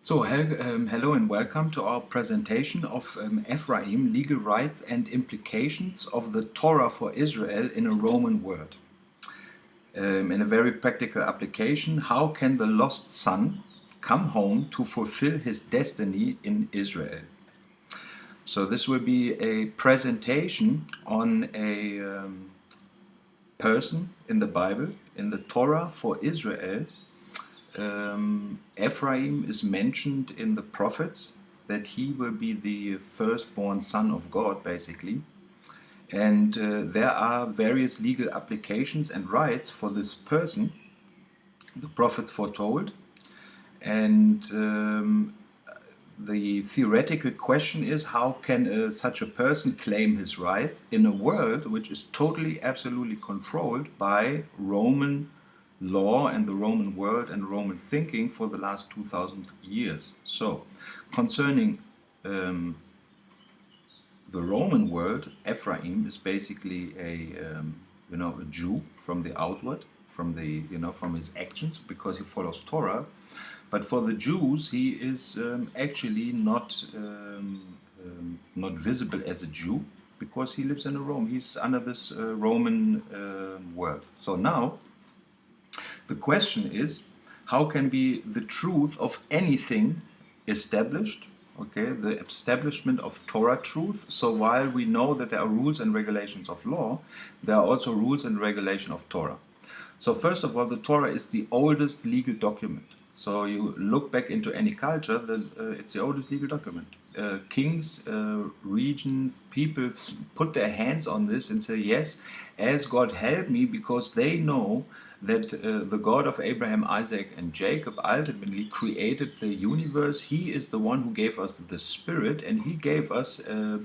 Hello and welcome to our presentation of Ephraim, legal rights and implications of the Torah for Israel in a Roman world. In a very practical application, how can the lost son come home to fulfill his destiny in Israel? So this will be a presentation on a person in the Bible, in the Torah for Israel. Ephraim is mentioned in the prophets, that he will be the firstborn son of God, basically. And there are various legal applications and rights for this person, the prophets foretold. And the theoretical question is, how can such a person claim his rights in a world which is totally, absolutely controlled by Roman law and the Roman world and Roman thinking for the last 2000 years. So, concerning the Roman world, Ephraim is basically a Jew from the outward, from his actions, because he follows Torah. But for the Jews, he is actually not visible as a Jew, because he lives in Rome. He's under this Roman world. So now the question is, how can be the truth of anything established? Okay, the establishment of Torah truth. So while we know that there are rules and regulations of law, there are also rules and regulations of Torah. So first of all, the Torah is the oldest legal document. So you look back into any culture, it's the oldest legal document. Kings, regions, peoples put their hands on this and say, yes, as God help me, because they know that the God of Abraham, Isaac and Jacob ultimately created the universe. He is the one who gave us the spirit, and he gave us a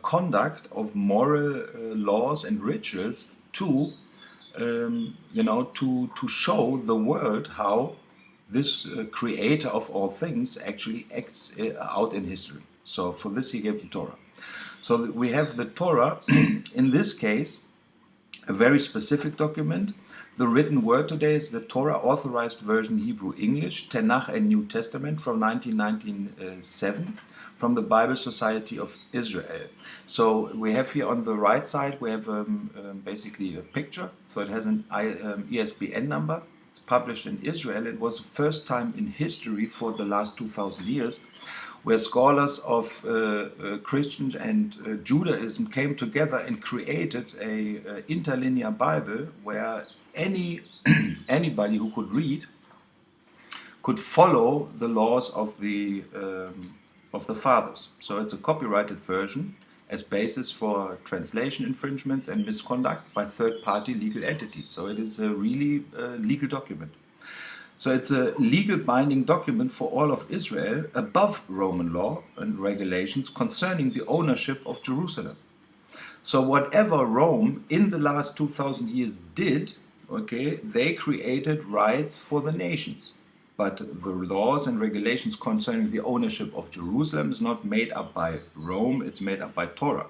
conduct of moral laws and rituals to show the world how this creator of all things actually acts out in history. So for this he gave the Torah. So we have the Torah, in this case, a very specific document. The written word today is the Torah Authorized Version Hebrew-English, Tanakh and New Testament from 1997, from the Bible Society of Israel. So we have here on the right side, we have basically a picture. So it has an ISBN number. It's published in Israel. It was the first time in history for the last 2000 years where scholars of Christian and Judaism came together and created a interlinear Bible where anybody who could read could follow the laws of the fathers. So it's a copyrighted version as basis for translation infringements and misconduct by third-party legal entities. So it is a really legal document. So it's a legal binding document for all of Israel above Roman law and regulations concerning the ownership of Jerusalem. So whatever Rome in the last 2000 years did, okay, they created rights for the nations. But the laws and regulations concerning the ownership of Jerusalem is not made up by Rome, it's made up by Torah.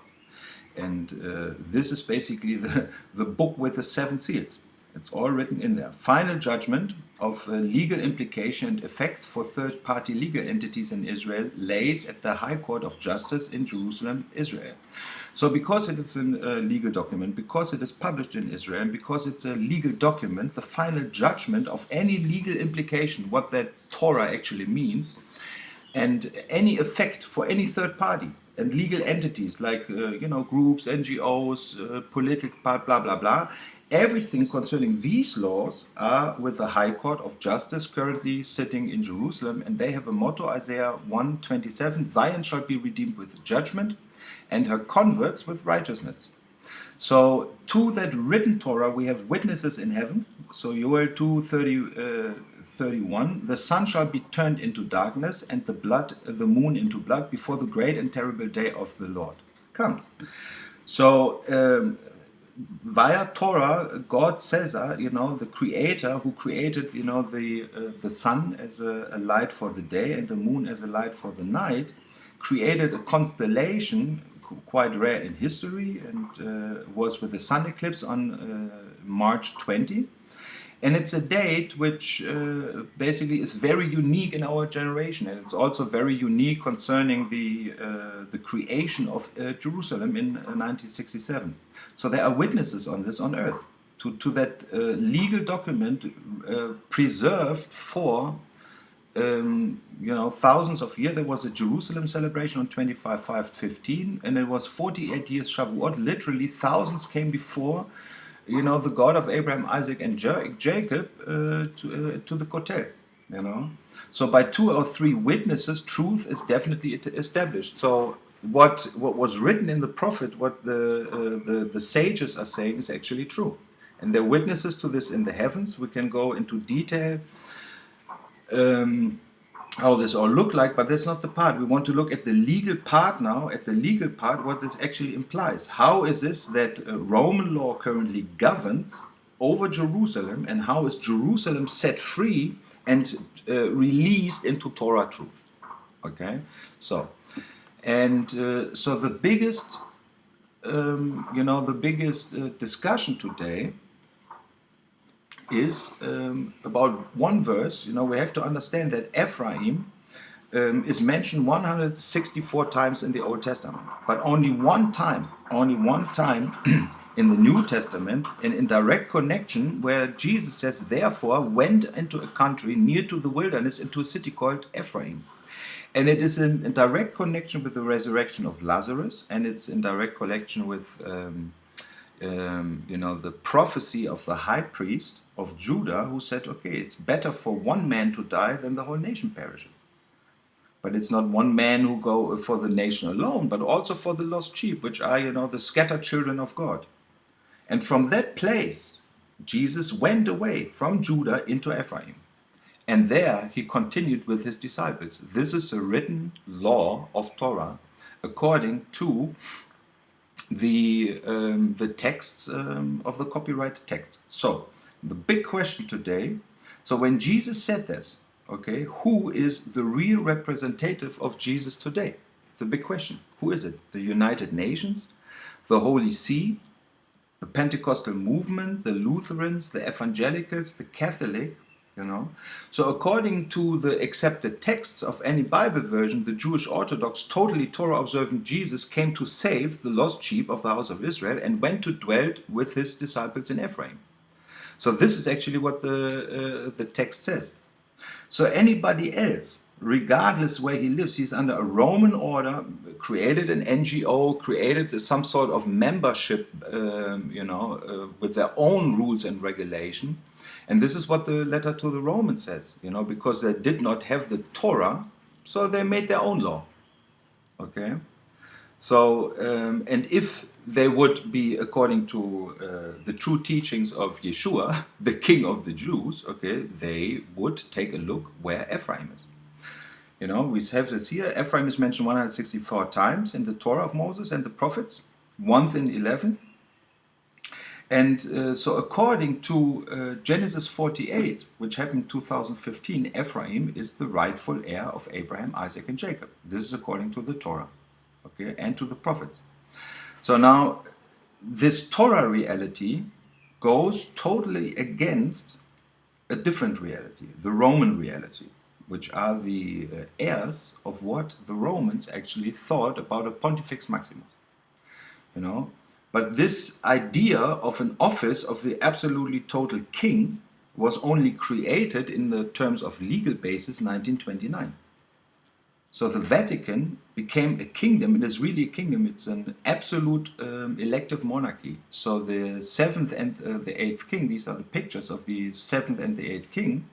And this is basically the book with the 7 seals. It's all written in there. Final judgment of legal implication and effects for third-party legal entities in Israel lays at the High Court of Justice in Jerusalem, Israel. So because it is a legal document, because it is published in Israel, and because it's a legal document, the final judgment of any legal implication, what that Torah actually means, and any effect for any third party and legal entities like groups, NGOs, political blah blah blah, everything concerning these laws are with the High Court of Justice currently sitting in Jerusalem, and they have a motto, Isaiah 1:27, Zion shall be redeemed with judgment, and her converts with righteousness. So to that written Torah we have witnesses in heaven. So Joel 2:31, the sun shall be turned into darkness and the moon into blood before the great and terrible day of the Lord comes. So via Torah, God says, the creator who created, the sun as a light for the day and the moon as a light for the night, created a constellation quite rare in history, and was with the sun eclipse on March 20. And it's a date which basically is very unique in our generation, and it's also very unique concerning the creation of Jerusalem in 1967. So there are witnesses on this on earth to that legal document preserved for thousands of years. There was a Jerusalem celebration on 25/5/15, and it was 48 years Shavuot. Literally, thousands came before, the God of Abraham, Isaac, and Jacob to the Kotel. So by 2 or 3 witnesses, truth is definitely established. So what was written in the prophet, what the sages are saying, is actually true, and there are witnesses to this in the heavens. We can go into detail how this all look like, but that's not the part. We want to look at the legal part now, at the legal part, what this actually implies. How is this that Roman law currently governs over Jerusalem, and how is Jerusalem set free and released into Torah truth? Okay, so the biggest, discussion today is about one verse. We have to understand that Ephraim is mentioned 164 times in the Old Testament, but only one time in the New Testament, and in direct connection, where Jesus says, therefore went into a country near to the wilderness, into a city called Ephraim. And it is in direct connection with the resurrection of Lazarus, and it's in direct connection with the prophecy of the high priest of Judah, who said, okay, it's better for one man to die than the whole nation perishes. But it's not one man who go for the nation alone, but also for the lost sheep, which are, the scattered children of God. And from that place, Jesus went away from Judah into Ephraim. And there he continued with his disciples. This is a written law of Torah according to the texts of the copyrighted text. So the big question today, so when Jesus said this, okay, who is the real representative of Jesus today? It's a big question. Who is it? The United Nations, the Holy See, the Pentecostal movement, the Lutherans, the Evangelicals, the Catholic? So according to the accepted texts of any Bible version, the Jewish Orthodox, totally Torah observant Jesus came to save the lost sheep of the house of Israel and went to dwell with his disciples in Ephraim. So this is actually what the text says. So anybody else, regardless where he lives, he's under a Roman order, created an NGO, created some sort of membership, with their own rules and regulation. And this is what the letter to the Romans says, because they did not have the Torah, so they made their own law. Okay? So, and if they would be, according to the true teachings of Yeshua, the King of the Jews, okay, they would take a look where Ephraim is. We have this here. Ephraim is mentioned 164 times in the Torah of Moses and the prophets, once in 11. And so according to Genesis 48, which happened in 2015, Ephraim is the rightful heir of Abraham, Isaac, and Jacob. This is according to the Torah, okay, and to the prophets. So now, this Torah reality goes totally against a different reality, the Roman reality, which are the heirs of what the Romans actually thought about a Pontifex Maximus. But this idea of an office of the absolutely total king was only created in the terms of legal basis 1929. So the Vatican became a kingdom. It is really a kingdom. It's an absolute elective monarchy. So the 7th and the 8th king, these are the pictures of the 7th and the 8th king,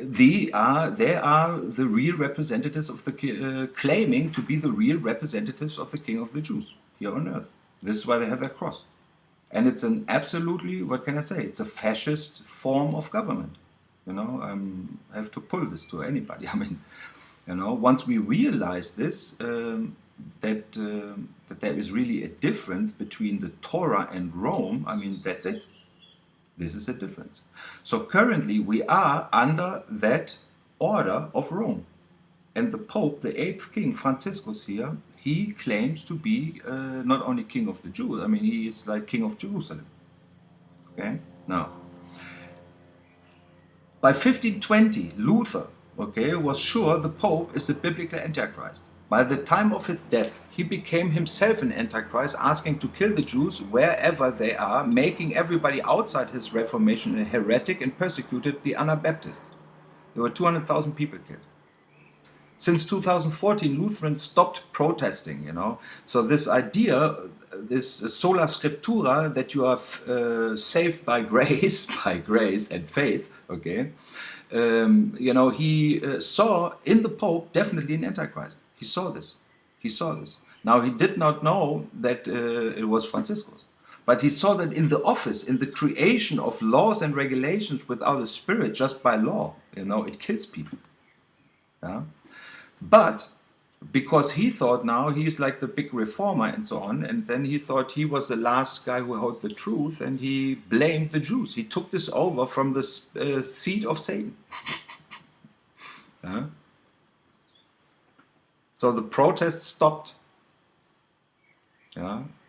they are the real representatives of the claiming to be the real representatives of the King of the Jews here on earth. This is why they have that cross, and it's an absolutely, what can I say? It's a fascist form of government. I have to pull this to anybody. I mean, once we realize this, that there is really a difference between the Torah and Rome. I mean, that's it. This is a difference. So currently we are under that order of Rome. And the Pope, the 8th King, Franciscus here, he claims to be not only King of the Jews, I mean, he is like King of Jerusalem. Okay, now by 1520, Luther, okay, was sure the Pope is the biblical Antichrist. By the time of his death, he became himself an Antichrist, asking to kill the Jews wherever they are, making everybody outside his Reformation a heretic, and persecuted the Anabaptists. There were 200,000 people killed. Since 2014, Lutherans stopped protesting, So this idea, this sola scriptura, that you are saved by grace, by grace and faith, okay? He saw in the Pope definitely an Antichrist. He saw this. He saw this. Now, he did not know that it was Franciscus. But he saw that in the office, in the creation of laws and regulations without a spirit, just by law, it kills people. Yeah? But because he thought now he's like the big reformer and so on, and then he thought he was the last guy who held the truth, and he blamed the Jews. He took this over from the seed of Satan. So the protests stopped.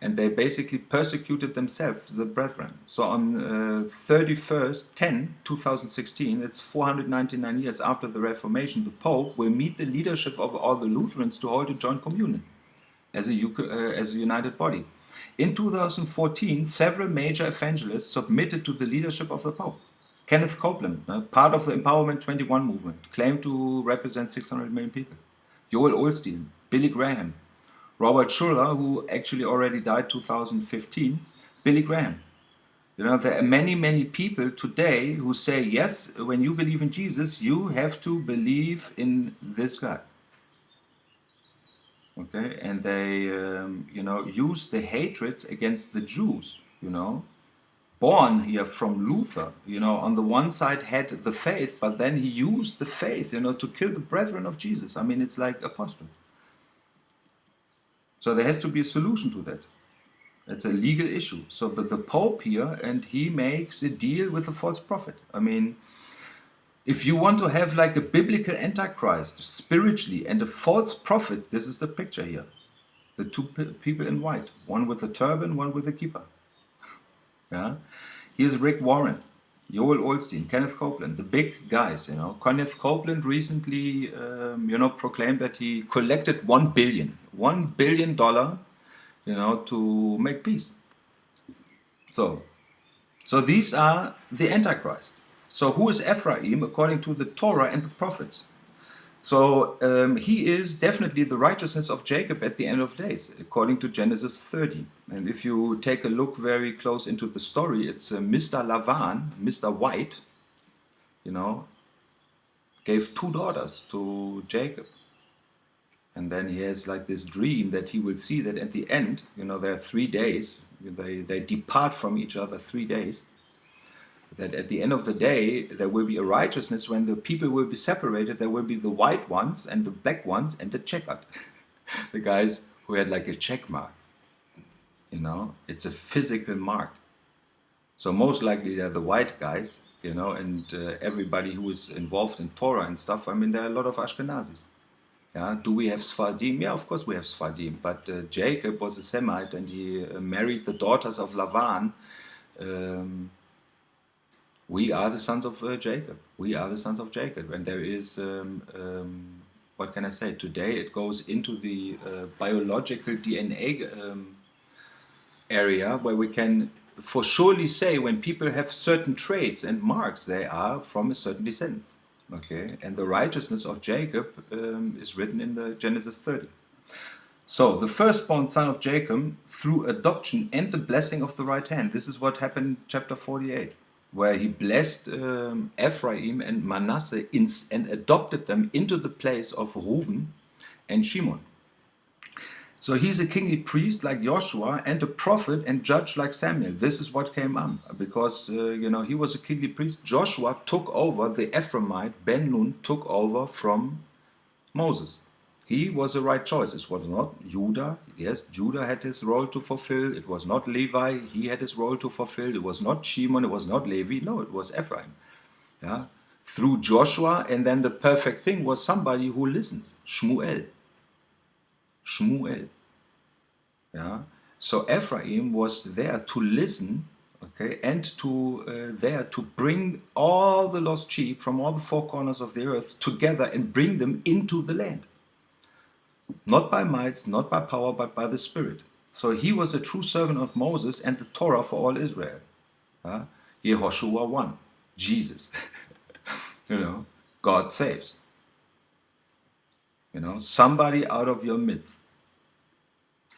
And they basically persecuted themselves, the brethren. So on 31st 2016, it's 499 years after the Reformation, the Pope will meet the leadership of all the Lutherans to hold a joint communion as a united body. In 2014, several major evangelists submitted to the leadership of the Pope. Kenneth Copeland, part of the Empowerment 21 movement, claimed to represent 600 million people. Joel Osteen, Billy Graham, Robert Schuller, who actually already died 2015, Billy Graham. There are many, many people today who say, yes, when you believe in Jesus, you have to believe in this guy. Okay, and they, use the hatreds against the Jews, born here from Luther, on the one side had the faith, but then he used the faith, to kill the brethren of Jesus. I mean, it's like apostle. So there has to be a solution to that. It's a legal issue. So, but the Pope here, and he makes a deal with the false prophet. I mean, if you want to have like a biblical Antichrist spiritually and a false prophet, this is the picture here. The two people in white, one with a turban, one with a kippah. Yeah. Here's Rick Warren, Joel Osteen, Kenneth Copeland, the big guys, Kenneth Copeland recently, proclaimed that he collected $1 billion, to make peace. So these are the Antichrists. So who is Ephraim according to the Torah and the prophets? So he is definitely the righteousness of Jacob at the end of days, according to Genesis 30. And if you take a look very close into the story, it's Mr. Lavan, Mr. White, gave 2 daughters to Jacob. And then he has like this dream that he will see that at the end, there are 3 days, they depart from each other 3 days. That at the end of the day, there will be a righteousness when the people will be separated. There will be the white ones and the black ones and the checkered. The guys who had like a check mark. It's a physical mark. So most likely they're the white guys, and everybody who is involved in Torah and stuff. I mean, there are a lot of Ashkenazis. Yeah, do we have Sfardim? Yeah, of course we have Sfardim. But Jacob was a Semite and he married the daughters of Lavan. We are the sons of Jacob. We are the sons of Jacob. And there is, what can I say? Today it goes into the biological DNA area where we can for surely say when people have certain traits and marks, they are from a certain descendant. Okay, and the righteousness of Jacob is written in the Genesis 30. So the firstborn son of Jacob through adoption and the blessing of the right hand. This is what happened in chapter 48, where he blessed Ephraim and Manasseh and adopted them into the place of Reuven and Shimon. So he's a kingly priest like Joshua and a prophet and judge like Samuel. This is what came on because he was a kingly priest. Joshua took over, the Ephraimite Ben Nun took over from Moses. He was the right choice. It was not Judah. Yes, Judah had his role to fulfill. It was not Levi. He had his role to fulfill. It was not Shimon. It was not Levi. No, it was Ephraim. Yeah, through Joshua, and then the perfect thing was somebody who listens. Shmuel. Yeah. So Ephraim was there to listen, okay, and to there to bring all the lost sheep from all the four corners of the earth together and bring them into the land. Not by might, not by power, but by the Spirit. So he was a true servant of Moses and the Torah for all Israel. Yehoshua won. Jesus. God saves. Somebody out of your midst.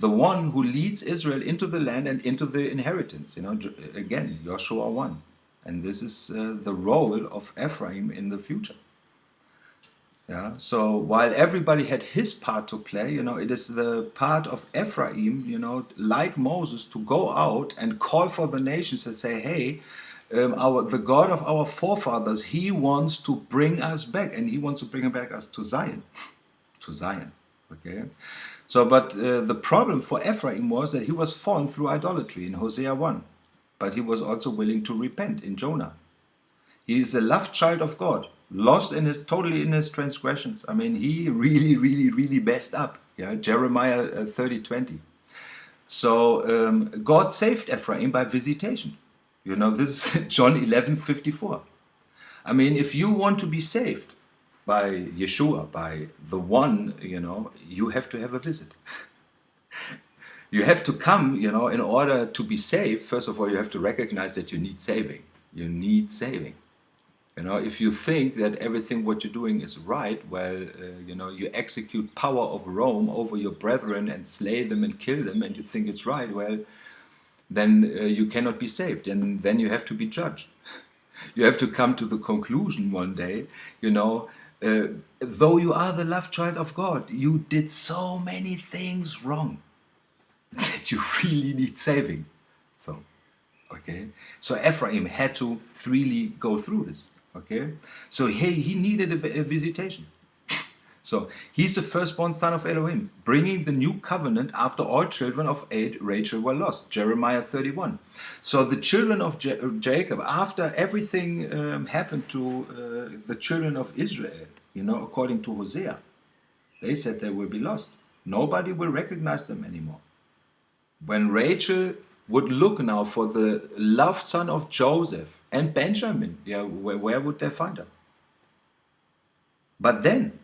The one who leads Israel into the land and into the inheritance. Again, Joshua won. And this is the role of Ephraim in the future. Yeah. So while everybody had his part to play, it is the part of Ephraim, like Moses, to go out and call for the nations and say, hey, the God of our forefathers, he wants to bring us back, and he wants to bring back us to Zion. To Zion. Okay. So, but the problem for Ephraim was that he was fallen through idolatry in Hosea 1. But he was also willing to repent in Jonah. He is a loved child of God, lost totally in his transgressions. I mean, he really, really, really messed up. Yeah, Jeremiah 30:20. So God saved Ephraim by visitation. This is John 11:54. I mean, if you want to be saved by Yeshua, by the one, you have to have a visit. You have to come, in order to be saved. First of all, you have to recognize that you need saving. You need saving. If you think that everything what you're doing is right, well, you execute power of Rome over your brethren and slay them and kill them, and you think it's right, well, then you cannot be saved, and then you have to be judged. You have to come to the conclusion one day, though you are the loved child of God, you did so many things wrong that you really need saving. So, okay. So Ephraim had to freely go through this. Okay, so he needed a visitation. So he's the firstborn son of Elohim, bringing the new covenant after all children of Rachel were lost. Jeremiah 31. So the children of Jacob, after everything happened to the children of Israel, according to Hosea, they said they will be lost. Nobody will recognize them anymore. When Rachel would look now for the loved son of Joseph and Benjamin, where would they find her? But then,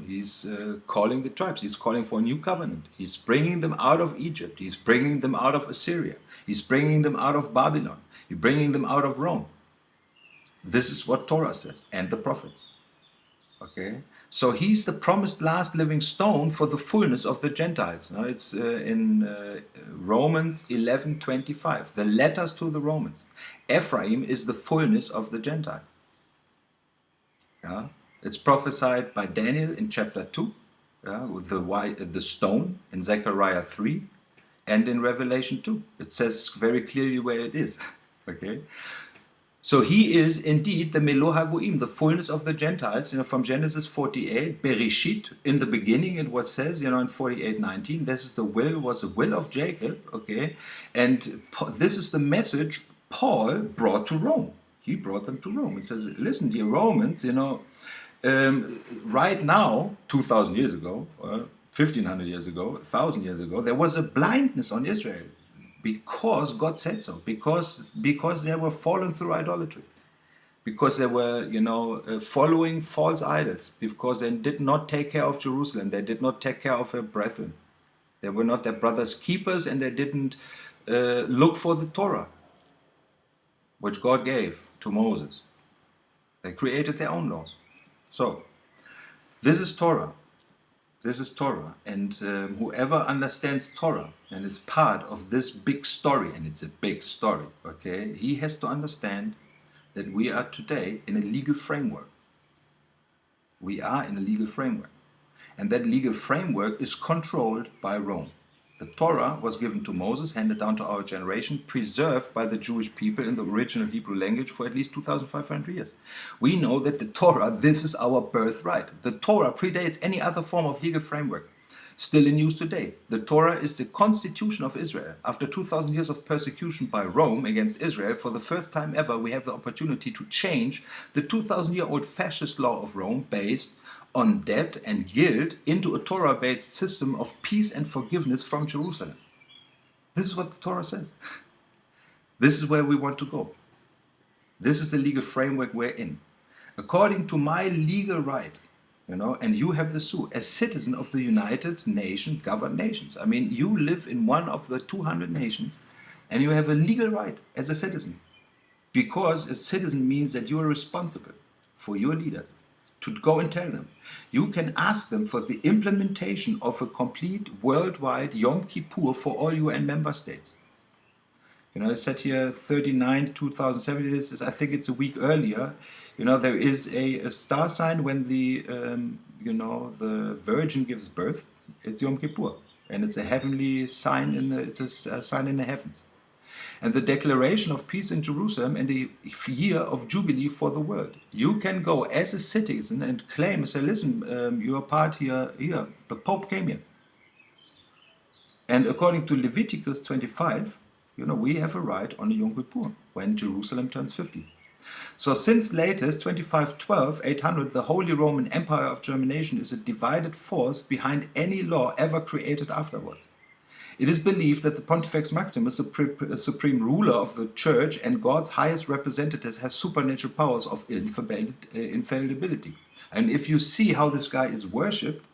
he's calling the tribes. He's calling for a new covenant. He's bringing them out of Egypt. He's bringing them out of Assyria. He's bringing them out of Babylon. He's bringing them out of Rome. This is what Torah says and the prophets. Okay? So he's the promised last living stone for the fullness of the Gentiles. Now it's in Romans 11:25, the letters to the Romans. Ephraim is the fullness of the Gentile. Yeah? It's prophesied by Daniel in chapter 2, with the stone in Zechariah 3, and in Revelation 2. It says very clearly where it is. Okay? So he is indeed the Meloha Goim, the fullness of the Gentiles, from Genesis 48, Bereshit, in the beginning, and what says, in 48:19, this is was the will of Jacob, okay, and this is the message Paul brought to Rome. He brought them to Rome. It says, listen, dear Romans, right now, 2,000 years ago, 1,500 years ago, 1,000 years ago, there was a blindness on Israel. Because God said so, because they were fallen through idolatry, because they were, following false idols, because they did not take care of Jerusalem, they did not take care of their brethren, they were not their brothers' keepers, and they didn't look for the Torah, which God gave to Moses. They created their own laws. So, this is Torah. This is Torah, and whoever understands Torah and is part of this big story, and it's a big story, okay, he has to understand that we are today in a legal framework. We are in a legal framework, and that legal framework is controlled by Rome. The Torah was given to Moses, handed down to our generation, preserved by the Jewish people in the original Hebrew language for at least 2,500 years. We know that the Torah, this is our birthright. The Torah predates any other form of legal framework. Still in use today. The Torah is the constitution of Israel. After 2,000 years of persecution by Rome against Israel, for the first time ever, we have the opportunity to change the 2,000-year-old fascist law of Rome based on debt and guilt into a Torah-based system of peace and forgiveness from Jerusalem. This is what the Torah says. This is where we want to go. This is the legal framework we're in. According to my legal right, and you have this too, as citizen of the United Nations governed nations. I mean, you live in one of the 200 nations and you have a legal right as a citizen. Because a citizen means that you are responsible for your leaders to go and tell them. You can ask them for the implementation of a complete worldwide Yom Kippur for all UN member states. I said here 39, 2007, I think it's a week earlier. There is a star sign when the Virgin gives birth. It's Yom Kippur. And it's a heavenly sign, it's a sign in the heavens. And the declaration of peace in Jerusalem and the year of Jubilee for the world. You can go as a citizen and claim, say, listen, you are part here, the Pope came here. And according to Leviticus 25, we have a right on a Yom Kippur when Jerusalem turns 50. So since latest 2512, 800, the Holy Roman Empire of Germination is a divided force behind any law ever created afterwards. It is believed that the Pontifex Maximus, the supreme ruler of the Church and God's highest representatives, has supernatural powers of infallibility. And if you see how this guy is worshipped,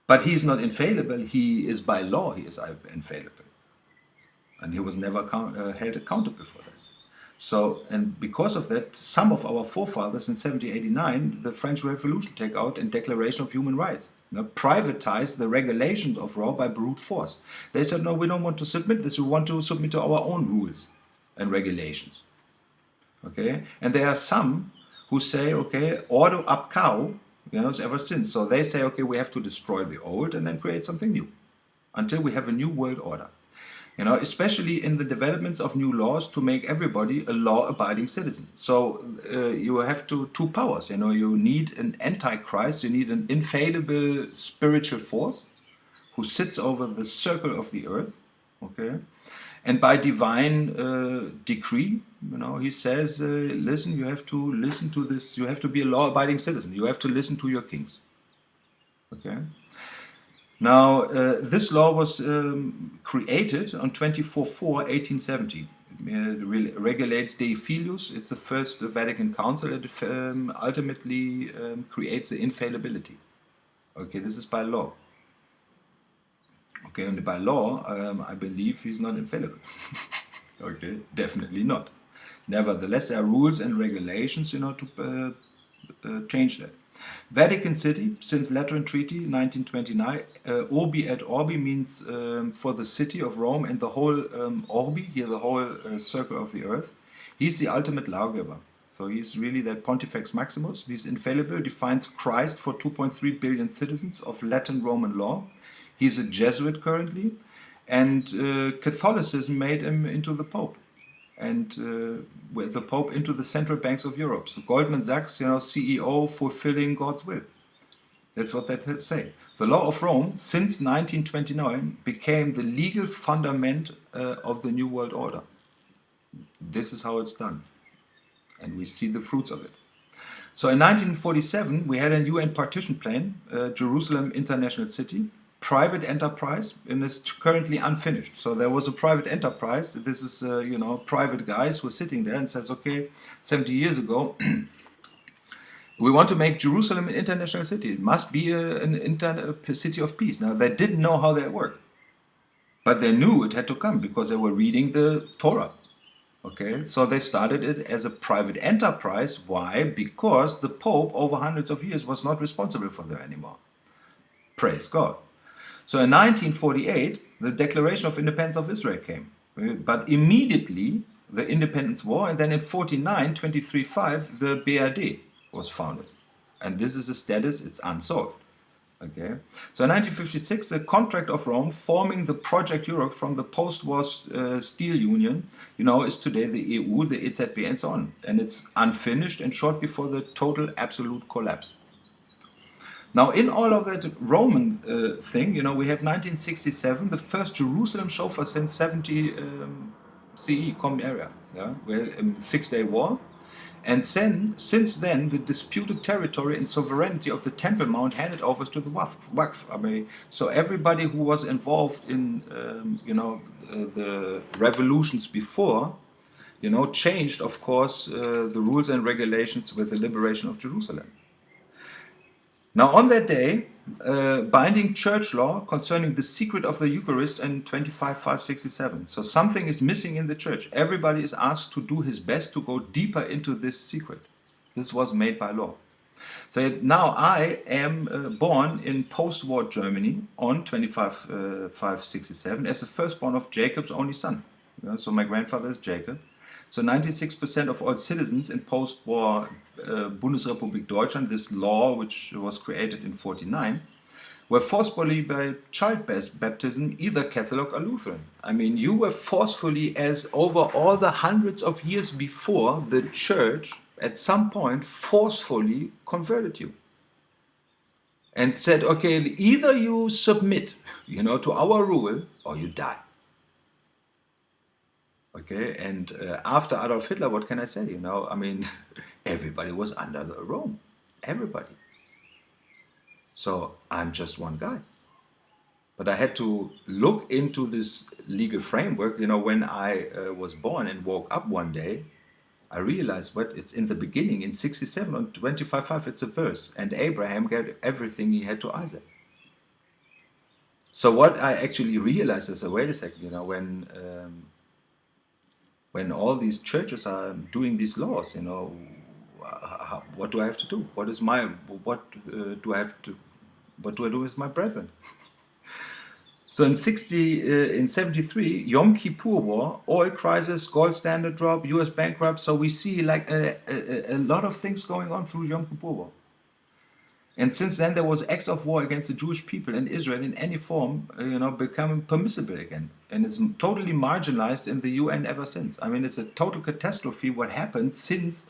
but he is not infallible, he is by law, he is infallible. And he was never held accountable for that. So, and because of that, some of our forefathers in 1789, the French Revolution, take out a Declaration of Human Rights, privatized the regulations of law by brute force. They said, no, we don't want to submit this, we want to submit to our own rules and regulations. Okay, and there are some who say, okay, ordo ab cao, ever since. So they say, okay, we have to destroy the old and then create something new until we have a new world order. Especially in the developments of new laws to make everybody a law-abiding citizen. So you have two powers. You need an antichrist, you need an infallible spiritual force who sits over the circle of the earth. Okay, and by divine decree, he says, listen, you have to listen to this. You have to be a law-abiding citizen. You have to listen to your kings. Okay. Now, this law was created on 24/4/1870. It regulates Dei Filius. It's the first Vatican Council. It ultimately creates the infallibility. Okay, this is by law. Okay, and by law, I believe he's not infallible. Okay, definitely not. Nevertheless, there are rules and regulations, to change that. Vatican City, since Lateran Treaty 1929, Urbi et Orbi means for the city of Rome and the whole Orbi, here the whole circle of the earth. He's the ultimate lawgiver. So he's really that Pontifex Maximus. He's infallible, defines Christ for 2.3 billion citizens of Latin Roman law. He's a Jesuit currently, and Catholicism made him into the Pope. And with the Pope into the central banks of Europe. So Goldman Sachs, CEO fulfilling God's will. That's what they say. The law of Rome, since 1929, became the legal fundament of the New World Order. This is how it's done. And we see the fruits of it. So in 1947, we had a UN partition plan, Jerusalem International City, private enterprise, and is currently unfinished. So there was a private enterprise. This is, private guys who are sitting there and says, okay, 70 years ago, we want to make Jerusalem an international city. It must be a city of peace. Now, they didn't know how that worked, but they knew it had to come because they were reading the Torah. Okay, so they started it as a private enterprise. Why? Because the Pope, over hundreds of years, was not responsible for them anymore. Praise God. So in 1948, the Declaration of Independence of Israel came. But immediately, the Independence War, and then in 49, 23/5, the BRD was founded. And this is a status, it's unsolved. Okay. So in 1956, the Contract of Rome, forming the Project Europe from the post-war steel union, is today the EU, the EZB, and so on. And it's unfinished and short before the total absolute collapse. Now, in all of that Roman thing, we have 1967, the first Jerusalem chauffeur since 70 CE, common area. Yeah? We had a 6-day war. And since then, the disputed territory and sovereignty of the Temple Mount handed over to the Waqf. I mean, so everybody who was involved in, the revolutions before, changed, of course, the rules and regulations with the liberation of Jerusalem. Now, on that day, binding church law concerning the secret of the Eucharist in 25,567. So something is missing in the church. Everybody is asked to do his best to go deeper into this secret. This was made by law. So now I am born in post-war Germany on 25,567 as the firstborn of Jacob's only son. So my grandfather is Jacob. So 96% of all citizens in post-war Bundesrepublik Deutschland, this law which was created in 49, were forcefully by child baptism either Catholic or Lutheran. I mean, you were forcefully, as over all the hundreds of years before, the church at some point forcefully converted you and said, okay, either you submit, to our rule or you die. Okay, and after Adolf Hitler, what can I say? I mean, everybody was under Rome. Everybody. So I'm just one guy. But I had to look into this legal framework. When I was born and woke up one day, I realized what it's in the beginning, in 67 on 25:5, it's a verse. And Abraham gave everything he had to Isaac. So what I actually realized is, wait a second, when all these churches are doing these laws, what do I have to do? What do I do with my brethren? So in 73, Yom Kippur War, oil crisis, gold standard drop, U.S. bankrupt. So we see like a lot of things going on through Yom Kippur War. And since then, there was acts of war against the Jewish people in Israel in any form, becoming permissible again. And it's totally marginalized in the UN ever since. I mean, it's a total catastrophe what happened since,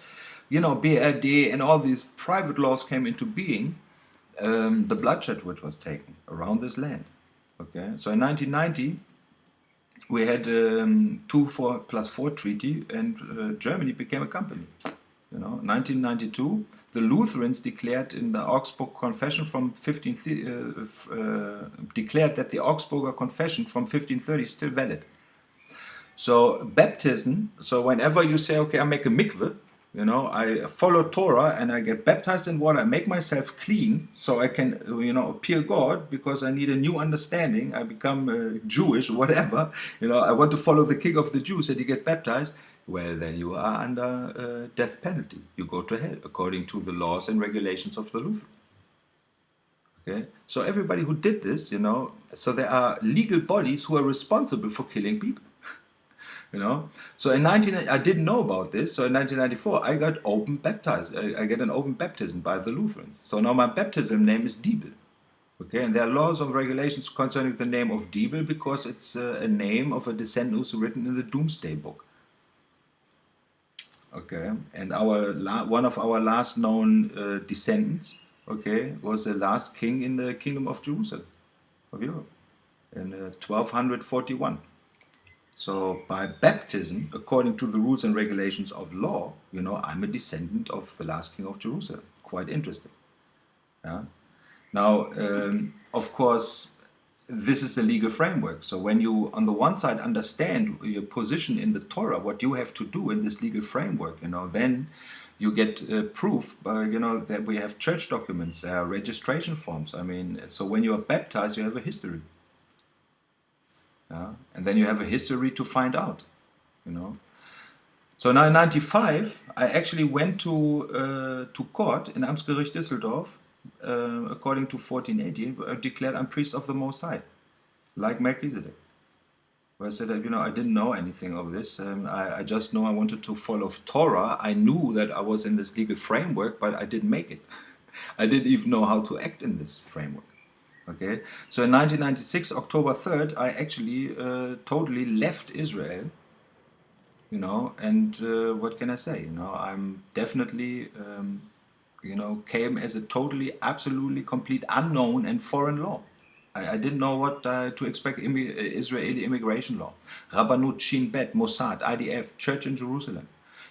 BRD and all these private laws came into being, the bloodshed which was taken around this land. Okay, so in 1990, we had 2+4 treaty, and Germany became a company. 1992. The Lutherans declared in the Augsburg Confession from declared that the Augsburger Confession from 1530 is still valid. So baptism. So whenever you say, okay, I make a mikveh, I follow Torah and I get baptized in water. I make myself clean so I can, appeal God because I need a new understanding. I become Jewish, whatever. I want to follow the King of the Jews, and you get baptized. Well, then you are under death penalty. You go to hell according to the laws and regulations of the Lutheran. Okay, so everybody who did this, so there are legal bodies who are responsible for killing people. So I didn't know about this. So in 1994, I got open baptized. I get an open baptism by the Lutherans. So now my baptism name is Diebel. Okay, and there are laws and regulations concerning the name of Diebel because it's a name of a descendant who's written in the Doomsday Book. Okay, and one of our last known descendants, okay, was the last king in the Kingdom of Jerusalem, of Europe, in 1241. So by baptism, according to the rules and regulations of law, I'm a descendant of the last king of Jerusalem. Quite interesting. Yeah. Now, of course, this is the legal framework. So when you, on the one side, understand your position in the Torah, what you have to do in this legal framework, then you get proof, that we have church documents, registration forms. I mean, so when you are baptized, you have a history. And then you have a history to find out, So now in 95, I actually went to court in Amtsgericht Düsseldorf, according to 1480, declared I'm priest of the Most High, like Melchizedek. Where I said that, I didn't know anything of this. I just know I wanted to follow Torah. I knew that I was in this legal framework, but I didn't make it. I didn't even know how to act in this framework. Okay, so in 1996, October 3rd, I actually totally left Israel, and what can I say? I'm definitely, came as a totally, absolutely, complete unknown and foreign law. I didn't know what to expect. Israeli immigration law, Rabbanut, Shin Bet, Mossad, IDF, Church in Jerusalem.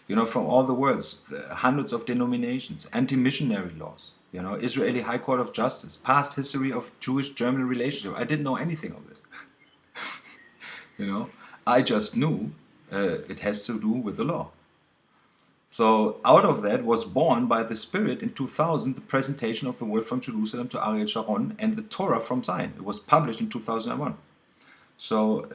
from all the worlds, hundreds of denominations, anti-missionary laws, Israeli High Court of Justice, past history of Jewish-German relationship. I didn't know anything of this. I just knew it has to do with the law. So out of that was born by the Spirit in 2000 the presentation of the word from Jerusalem to Ariel Sharon and the Torah from Zion. It was published in 2001. So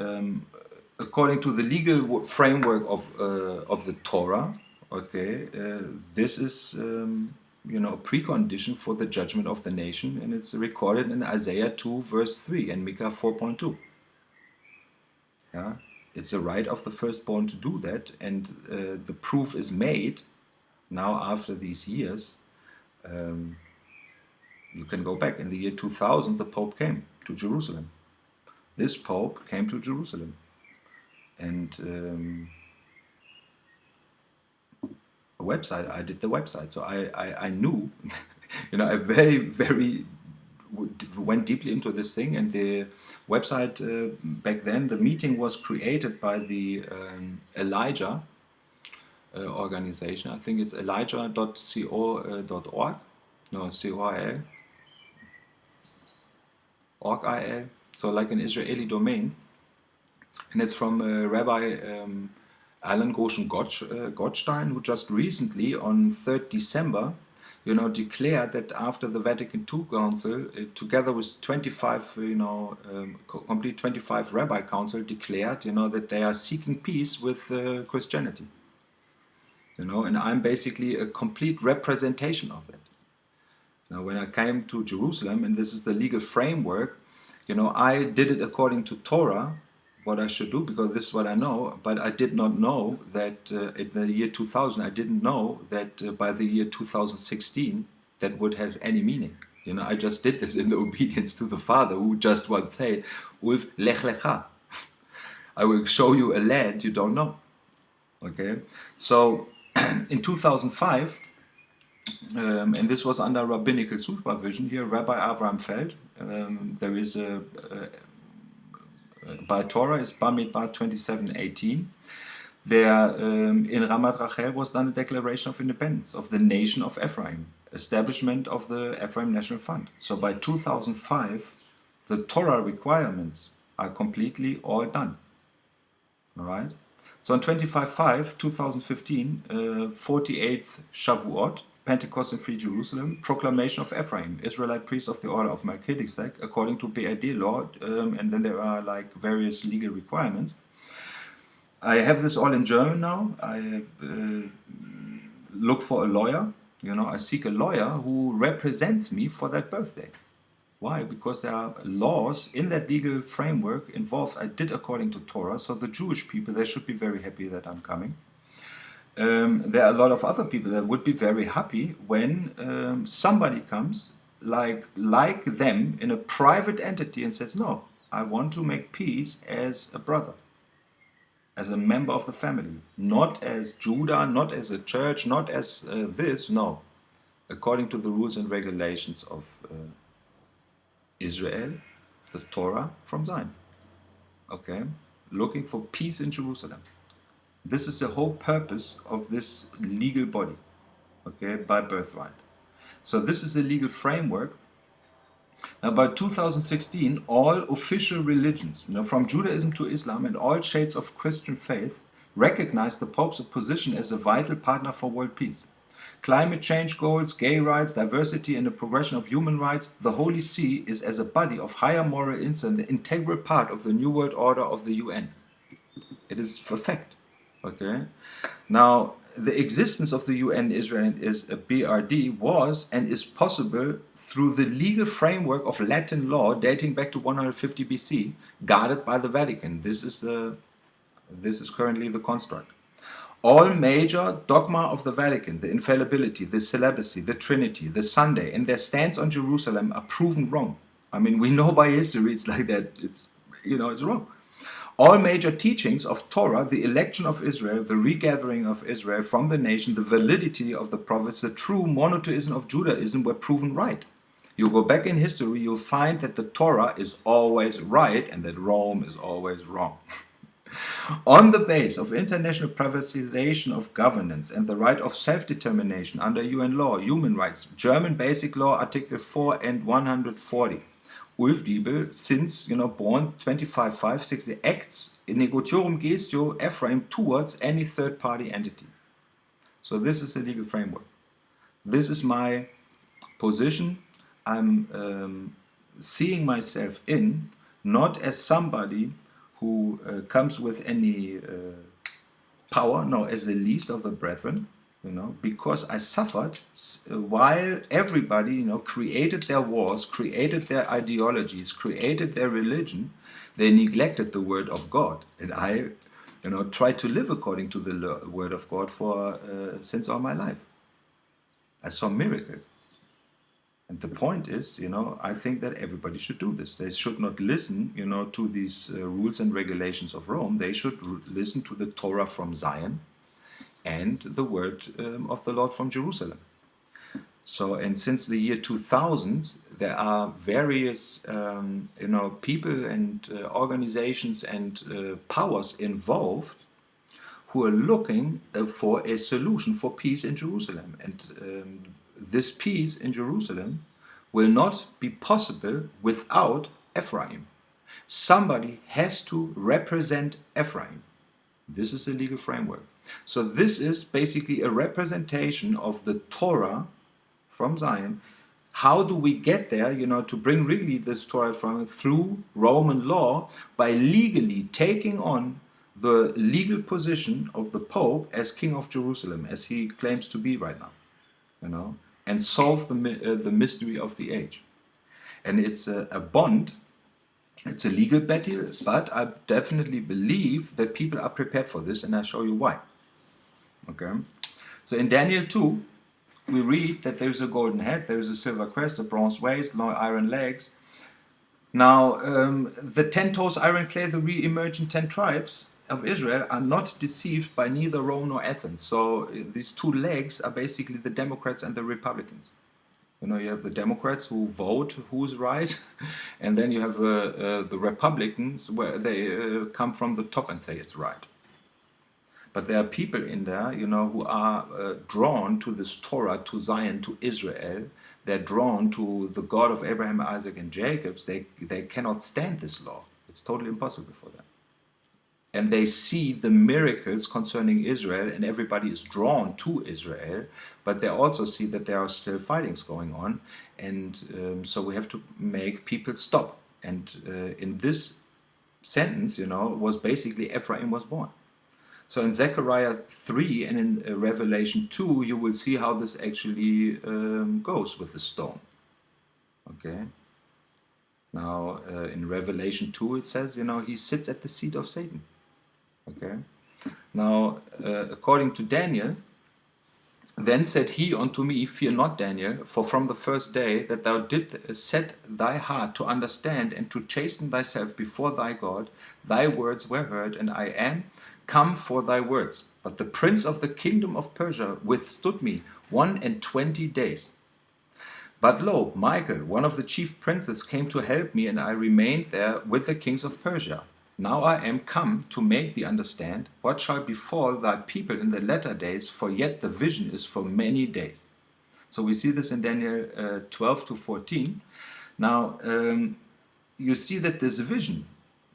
according to the legal framework of the Torah, okay, this is a precondition for the judgment of the nation, and it's recorded in Isaiah 2 verse 3 and Micah 4.2. Yeah. It's a right of the firstborn to do that, and the proof is made now after these years. You can go back. In the year 2000, the Pope came to Jerusalem. This Pope came to Jerusalem. And a website, I did the website. So I knew, I very, very went deeply into this thing, and the website back then, the meeting was created by the Elijah organization. I think it's elijah.co.org. No, C-O-I-L. Org-I-L. So like an Israeli domain. And it's from Rabbi Alan Goshen Gottstein, who just recently, on 3rd December, declared that after the Vatican II Council, together with 25, complete 25 Rabbi Council, declared, that they are seeking peace with Christianity. And I'm basically a complete representation of it. When I came to Jerusalem, and this is the legal framework, I did it according to Torah, what I should do, because this is what I know, but I did not know that in the year 2000, I didn't know that by the year 2016, that would have any meaning. I just did this in the obedience to the Father, who just once said, "Ulf lech lecha." I will show you a land you don't know. Okay, so in 2005, and this was under rabbinical supervision here, Rabbi Avraham Feld. There is by Torah is Bamidbar 27:18. There in Ramat Rachel was done a declaration of independence of the nation of Ephraim, establishment of the Ephraim National Fund. So by 2005, the Torah requirements are completely all done. All right. So on 25/5, 2015, 48th Shavuot, Pentecost in Free Jerusalem, proclamation of Ephraim, Israelite priest of the order of Melchizedek, according to PID law, and then there are like various legal requirements. I have this all in German now. I look for a lawyer. I seek a lawyer who represents me for that birthday. Why? Because there are laws in that legal framework involved. I did according to Torah, so the Jewish people, they should be very happy that I'm coming. There are a lot of other people that would be very happy when somebody comes like them in a private entity and says, no, I want to make peace as a brother, as a member of the family, not as Judah, not as a church, not as this, no, according to the rules and regulations of Israel, the Torah from Zion. Okay, looking for peace in Jerusalem. This is the whole purpose of this legal body, okay, by birthright. So this is the legal framework. Now by 2016, all official religions, from Judaism to Islam and all shades of Christian faith, recognize the Pope's position as a vital partner for world peace. Climate change goals, gay rights, diversity and the progression of human rights, the Holy See is as a body of higher moral insight, an integral part of the New World Order of the UN. It is for fact. Okay. Now, the existence of the UN Israel is a BRD was and is possible through the legal framework of Latin law dating back to 150 BC, guarded by the Vatican. This is currently the construct. All major dogma of the Vatican, the infallibility, the celibacy, the Trinity, the Sunday, and their stance on Jerusalem are proven wrong. I mean, we know by history it's like that. It's wrong. All major teachings of Torah, the election of Israel, the regathering of Israel from the nation, the validity of the prophets, the true monotheism of Judaism were proven right. You go back in history, you'll find that the Torah is always right and that Rome is always wrong. On the base of international privatization of governance and the right of self-determination under UN law, human rights, German Basic Law, Article 4 and 140. Ulf Diebel, since, born 25/5/60, acts in negotiorum gestio Ephraim towards any third-party entity. So this is the legal framework. This is my position. I'm seeing myself in, not as somebody who comes with any power, no, as the least of the brethren, because I suffered while everybody, created their wars, created their ideologies, created their religion. They neglected the word of God, and I, tried to live according to the word of God for since all my life. I saw miracles. And the point is, I think that everybody should do this. They should not listen, to these rules and regulations of Rome. They should listen to the Torah from Zion and the word of the Lord from Jerusalem. So, and since the year 2000, there are various, people and organizations and powers involved who are looking for a solution for peace in Jerusalem. And this peace in Jerusalem will not be possible without Ephraim. Somebody has to represent Ephraim. This is the legal framework. So this is basically a representation of the Torah from Zion. How do we get there, to bring really this Torah from through Roman law by legally taking on the legal position of the Pope as King of Jerusalem, as he claims to be right now, and solve the mystery of the age. And it's a bond, it's a legal battle, but I definitely believe that people are prepared for this, and I'll show you why. Okay, so in Daniel 2, we read that there is a golden head, there is a silver crest, a bronze waist, long iron legs. Now, the 10 toes iron clay, the re-emergent 10 tribes of Israel are not deceived by neither Rome nor Athens. So these two legs are basically the Democrats and the Republicans. You have the Democrats who vote who's right, and then you have the Republicans where they come from the top and say it's right. But there are people in there, who are drawn to this Torah, to Zion, to Israel. They're drawn to the God of Abraham, Isaac, and Jacob. They cannot stand this law. It's totally impossible for them. And they see the miracles concerning Israel, and everybody is drawn to Israel. But they also see that there are still fightings going on. And so we have to make people stop. And in this sentence, was basically Ephraim was born. So in Zechariah 3 and in Revelation 2, you will see how this actually goes with the stone. Okay. Now, in Revelation 2, it says, he sits at the seat of Satan. Okay. Now, according to Daniel, then said he unto me, fear not, Daniel, for from the first day that thou didst set thy heart to understand and to chasten thyself before thy God, thy words were heard, and I am come for thy words. But the prince of the kingdom of Persia withstood me 21 days. But lo, Michael, one of the chief princes, came to help me, and I remained there with the kings of Persia. Now I am come to make thee understand what shall befall thy people in the latter days, for yet the vision is for many days. So we see this in Daniel 12 to 14. Now, you see that this vision,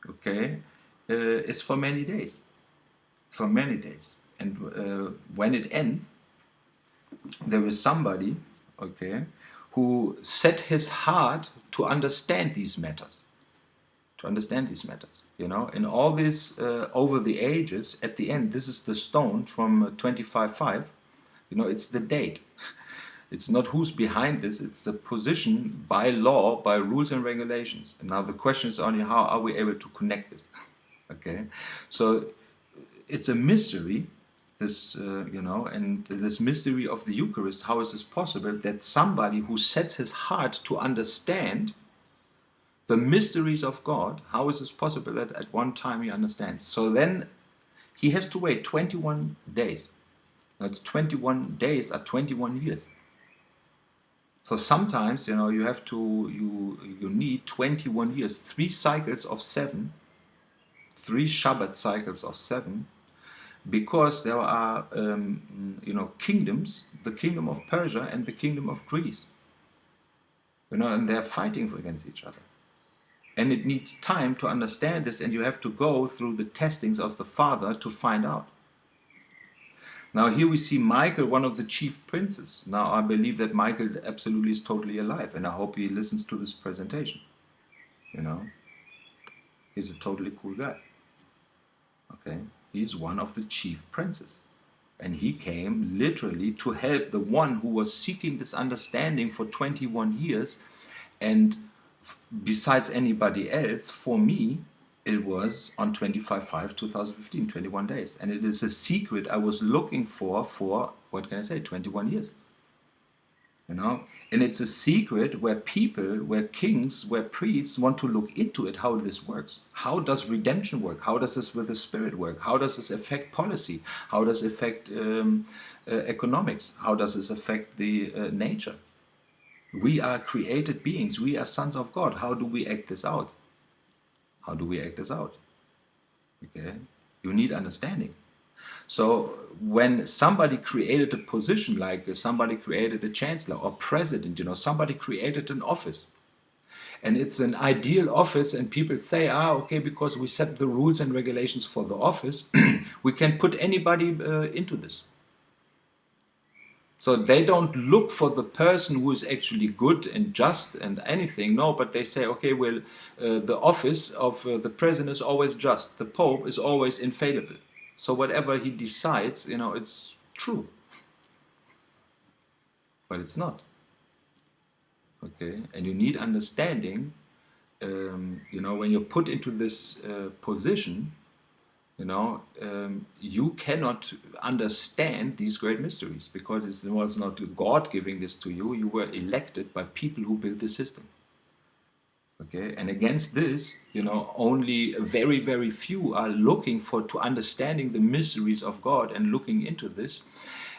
okay, is for many days. It's for many days. And when it ends, there is somebody, okay, who set his heart to understand these matters. In all this over the ages, at the end, this is the stone from 25:5. It's the date. It's not who's behind this, it's the position by law, by rules and regulations. And now the question is only how are we able to connect this? Okay, so it's a mystery, this, and this mystery of the Eucharist. How is this possible that somebody who sets his heart to understand the mysteries of God, how is it possible that at one time he understands? So then he has to wait 21 days. That's 21 days are 21 years. So sometimes, you have to, you need 21 years, 3 cycles of 7, 3 Shabbat cycles of 7, because there are, kingdoms, the kingdom of Persia and the kingdom of Greece, and they're fighting against each other. And it needs time to understand this, and you have to go through the testings of the Father to find out. Now here we see Michael, one of the chief princes. Now I believe that Michael absolutely is totally alive, and I hope he listens to this presentation. He's a totally cool guy. Okay, he's one of the chief princes. And he came literally to help the one who was seeking this understanding for 21 years. And besides anybody else, for me, it was on 25/5/2015, 21 days. And it is a secret I was looking for, what can I say, 21 years. And it's a secret where people, where kings, where priests want to look into it, how this works. How does redemption work? How does this with the Spirit work? How does this affect policy? How does it affect economics? How does this affect the nature? We are created beings. We are sons of God. How do we act this out? How do we act this out? Okay, you need understanding. So when somebody created a position, like somebody created a chancellor or president, somebody created an office, and it's an ideal office, and people say, okay, because we set the rules and regulations for the office, we can put anybody into this. So they don't look for the person who is actually good and just and anything, no, but they say, okay, well, the office of the president is always just, the Pope is always infallible. So whatever he decides, it's true. But it's not. Okay? And you need understanding, when you're put into this position, you cannot understand these great mysteries, because it was not God giving this to you. You were elected by people who built the system. Okay, and against this, only very, very few are looking to understanding the mysteries of God and looking into this,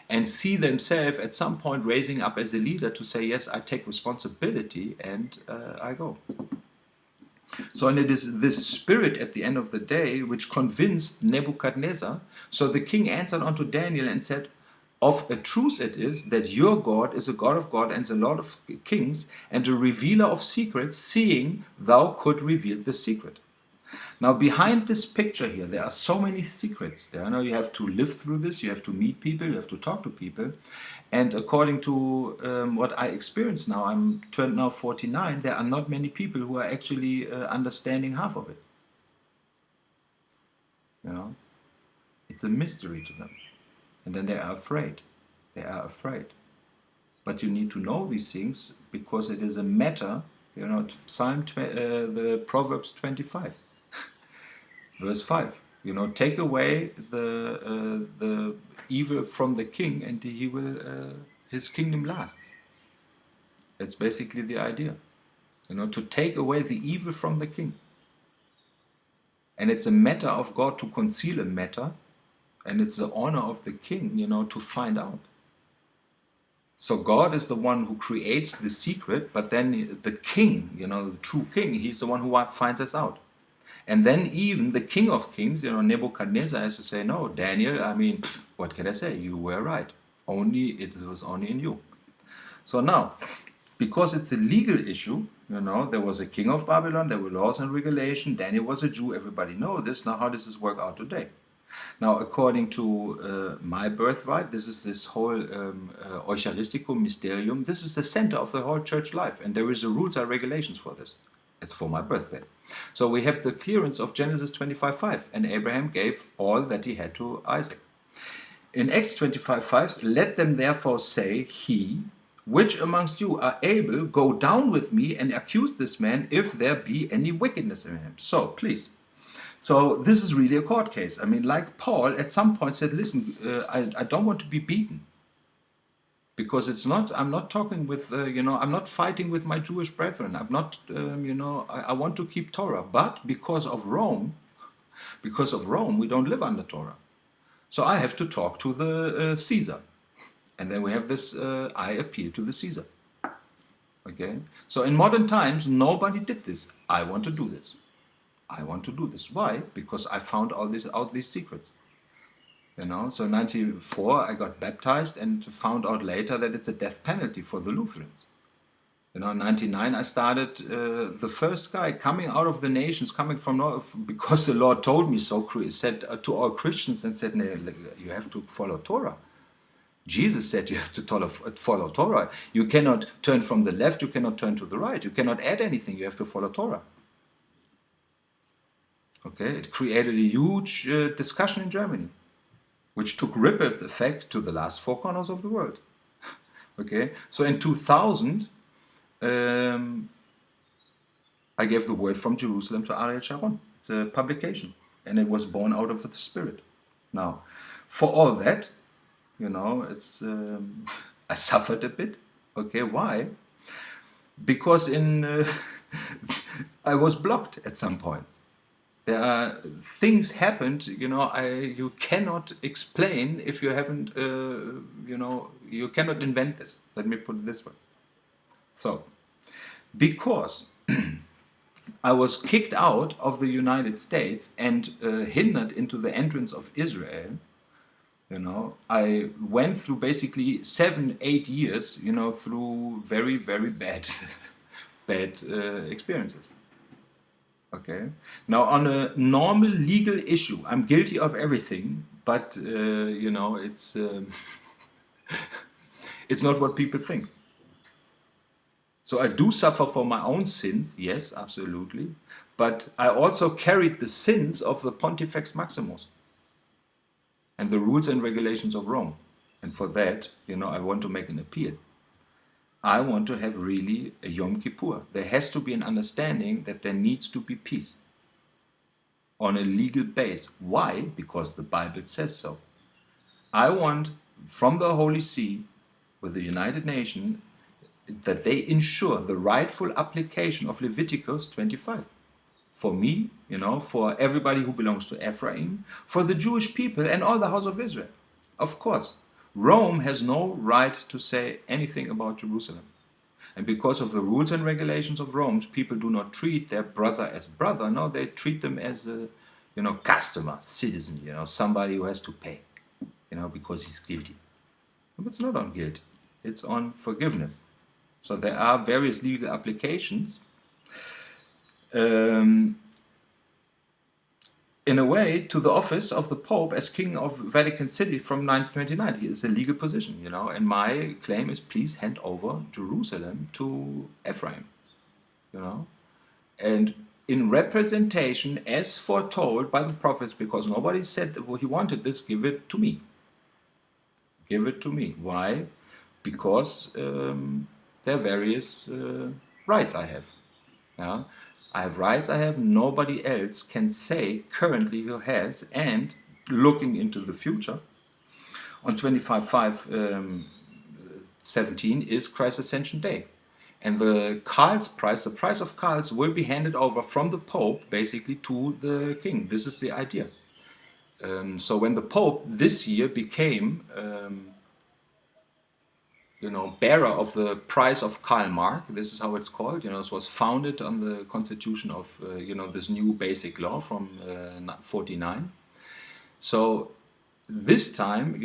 and see themselves at some point raising up as a leader to say, yes, I take responsibility and I go. So, and it is this spirit at the end of the day which convinced Nebuchadnezzar. So the king answered unto Daniel and said, of a truth it is that your God is a God of God and a Lord of kings and a revealer of secrets, seeing thou could reveal the secret. Now behind this picture here, there are so many secrets. Now you have to live through this, you have to meet people, you have to talk to people. And according to what I experience now, I'm turned now 49, there are not many people who are actually understanding half of it. It's a mystery to them. And then they are afraid. They are afraid. But you need to know these things, because it is a matter, the Proverbs 25, verse 5. Take away the evil from the king, and he will his kingdom lasts. That's basically the idea. To take away the evil from the king. And it's a matter of God to conceal a matter. And it's the honor of the king, to find out. So God is the one who creates the secret, but then the king, the true king, he's the one who finds us out. And then even the king of kings, Nebuchadnezzar, has to say, no, Daniel, what can I say? You were right. It was only in you. So now, because it's a legal issue, there was a king of Babylon, there were laws and regulations, Daniel was a Jew, everybody knows this. Now how does this work out today? Now, according to my birthright, this whole Eucharisticum Mysterium, this is the center of the whole church life, and there is the rules and regulations for this. It's for my birthday. So we have the clearance of Genesis 25:5, and Abraham gave all that he had to Isaac. In Acts 25:5, let them therefore say, he, which amongst you are able, go down with me and accuse this man, if there be any wickedness in him. So, please. So this is really a court case. Like Paul at some point said, listen, I don't want to be beaten. Because I'm not talking with, I'm not fighting with my Jewish brethren. I'm not, I want to keep Torah. But because of Rome, we don't live under Torah. So I have to talk to the Caesar. And then we have this, I appeal to the Caesar. Okay? So in modern times, nobody did this. I want to do this. I want to do this. Why? Because I found all these secrets. So in 94 I got baptized and found out later that it's a death penalty for the Lutherans. In 99 I started the first guy coming out of the nations, coming from North, because the Lord told me so, said to all Christians and said, "No, you have to follow Torah." Jesus said you have to follow Torah. You cannot turn from the left, you cannot turn to the right, you cannot add anything, you have to follow Torah. Okay, it created a huge discussion in Germany, which took ripple effect to the last four corners of the world. Okay, so in 2000, I gave the word from Jerusalem to Ariel Sharon. It's a publication, and it was born out of the Spirit. Now, for all that, it's I suffered a bit. Okay, why? Because I was blocked at some points. There are things happened, you cannot explain if you haven't, you cannot invent this. Let me put it this way. So, because I was kicked out of the United States and hindered into the entrance of Israel, I went through basically 7-8 years, through very, very bad, bad experiences. Okay. Now, on a normal legal issue, I'm guilty of everything, but it's it's not what people think. So I do suffer for my own sins, yes, absolutely, but I also carried the sins of the Pontifex Maximus and the rules and regulations of Rome, and for that, I want to make an appeal. I want to have really a Yom Kippur. There has to be an understanding that there needs to be peace on a legal base. Why? Because the Bible says so. I want from the Holy See, with the United Nations, that they ensure the rightful application of Leviticus 25. For me, for everybody who belongs to Ephraim, for the Jewish people and all the house of Israel. Of course. Rome has no right to say anything about Jerusalem. And because of the rules and regulations of Rome, people do not treat their brother as brother. No, they treat them as a, customer, citizen, somebody who has to pay, because he's guilty. But it's not on guilt. It's on forgiveness. So there are various legal applications. In a way, to the office of the Pope as King of Vatican City from 1929. He is a legal position, and my claim is, please hand over Jerusalem to Ephraim, and in representation as foretold by the prophets, because nobody said he wanted this, give it to me. Give it to me. Why? Because there are various rights I have. Yeah? I have rights I have, nobody else can say currently who has, and looking into the future, on 25/5/17 is Christ's Ascension Day. And the price of Karls will be handed over from the Pope basically to the King. This is the idea. So when the Pope this year became bearer of the price of Karl Marx, this is how it's called, it was founded on the constitution of, this new basic law from 49. So this time,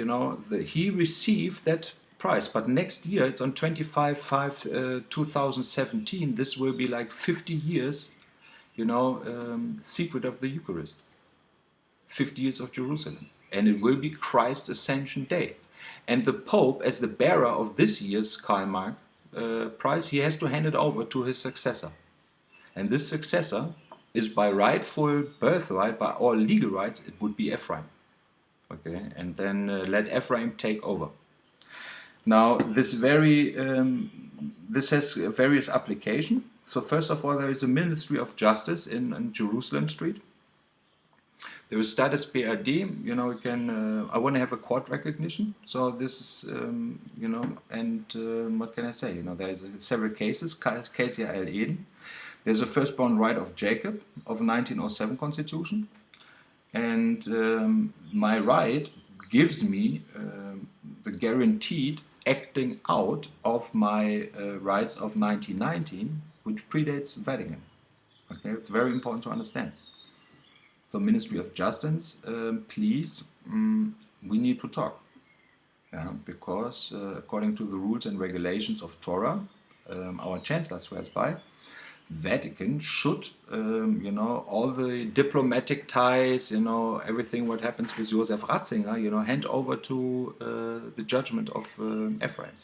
he received that price, but next year, it's on 25/5/2017, this will be like 50 years, secret of the Eucharist, 50 years of Jerusalem, and it will be Christ's Ascension Day. And the Pope, as the bearer of this year's Karl Marx prize, he has to hand it over to his successor. And this successor is by rightful birthright, by all legal rights, it would be Ephraim. Okay, and then let Ephraim take over. Now, this has various applications. So first of all, there is a Ministry of Justice in Jerusalem Street. There is status PRD, I want to have a court recognition. So this is, what can I say? There's several cases, case Yael Eden. There's a firstborn right of Jacob of 1907 Constitution. And my right gives me the guaranteed acting out of my rights of 1919, which predates Vatican. Okay, it's very important to understand. So Ministry of Justice, please, we need to talk. Because according to the rules and regulations of Torah, our Chancellor swears by, Vatican should, all the diplomatic ties, everything what happens with Josef Ratzinger, hand over to the judgment of Ephraim.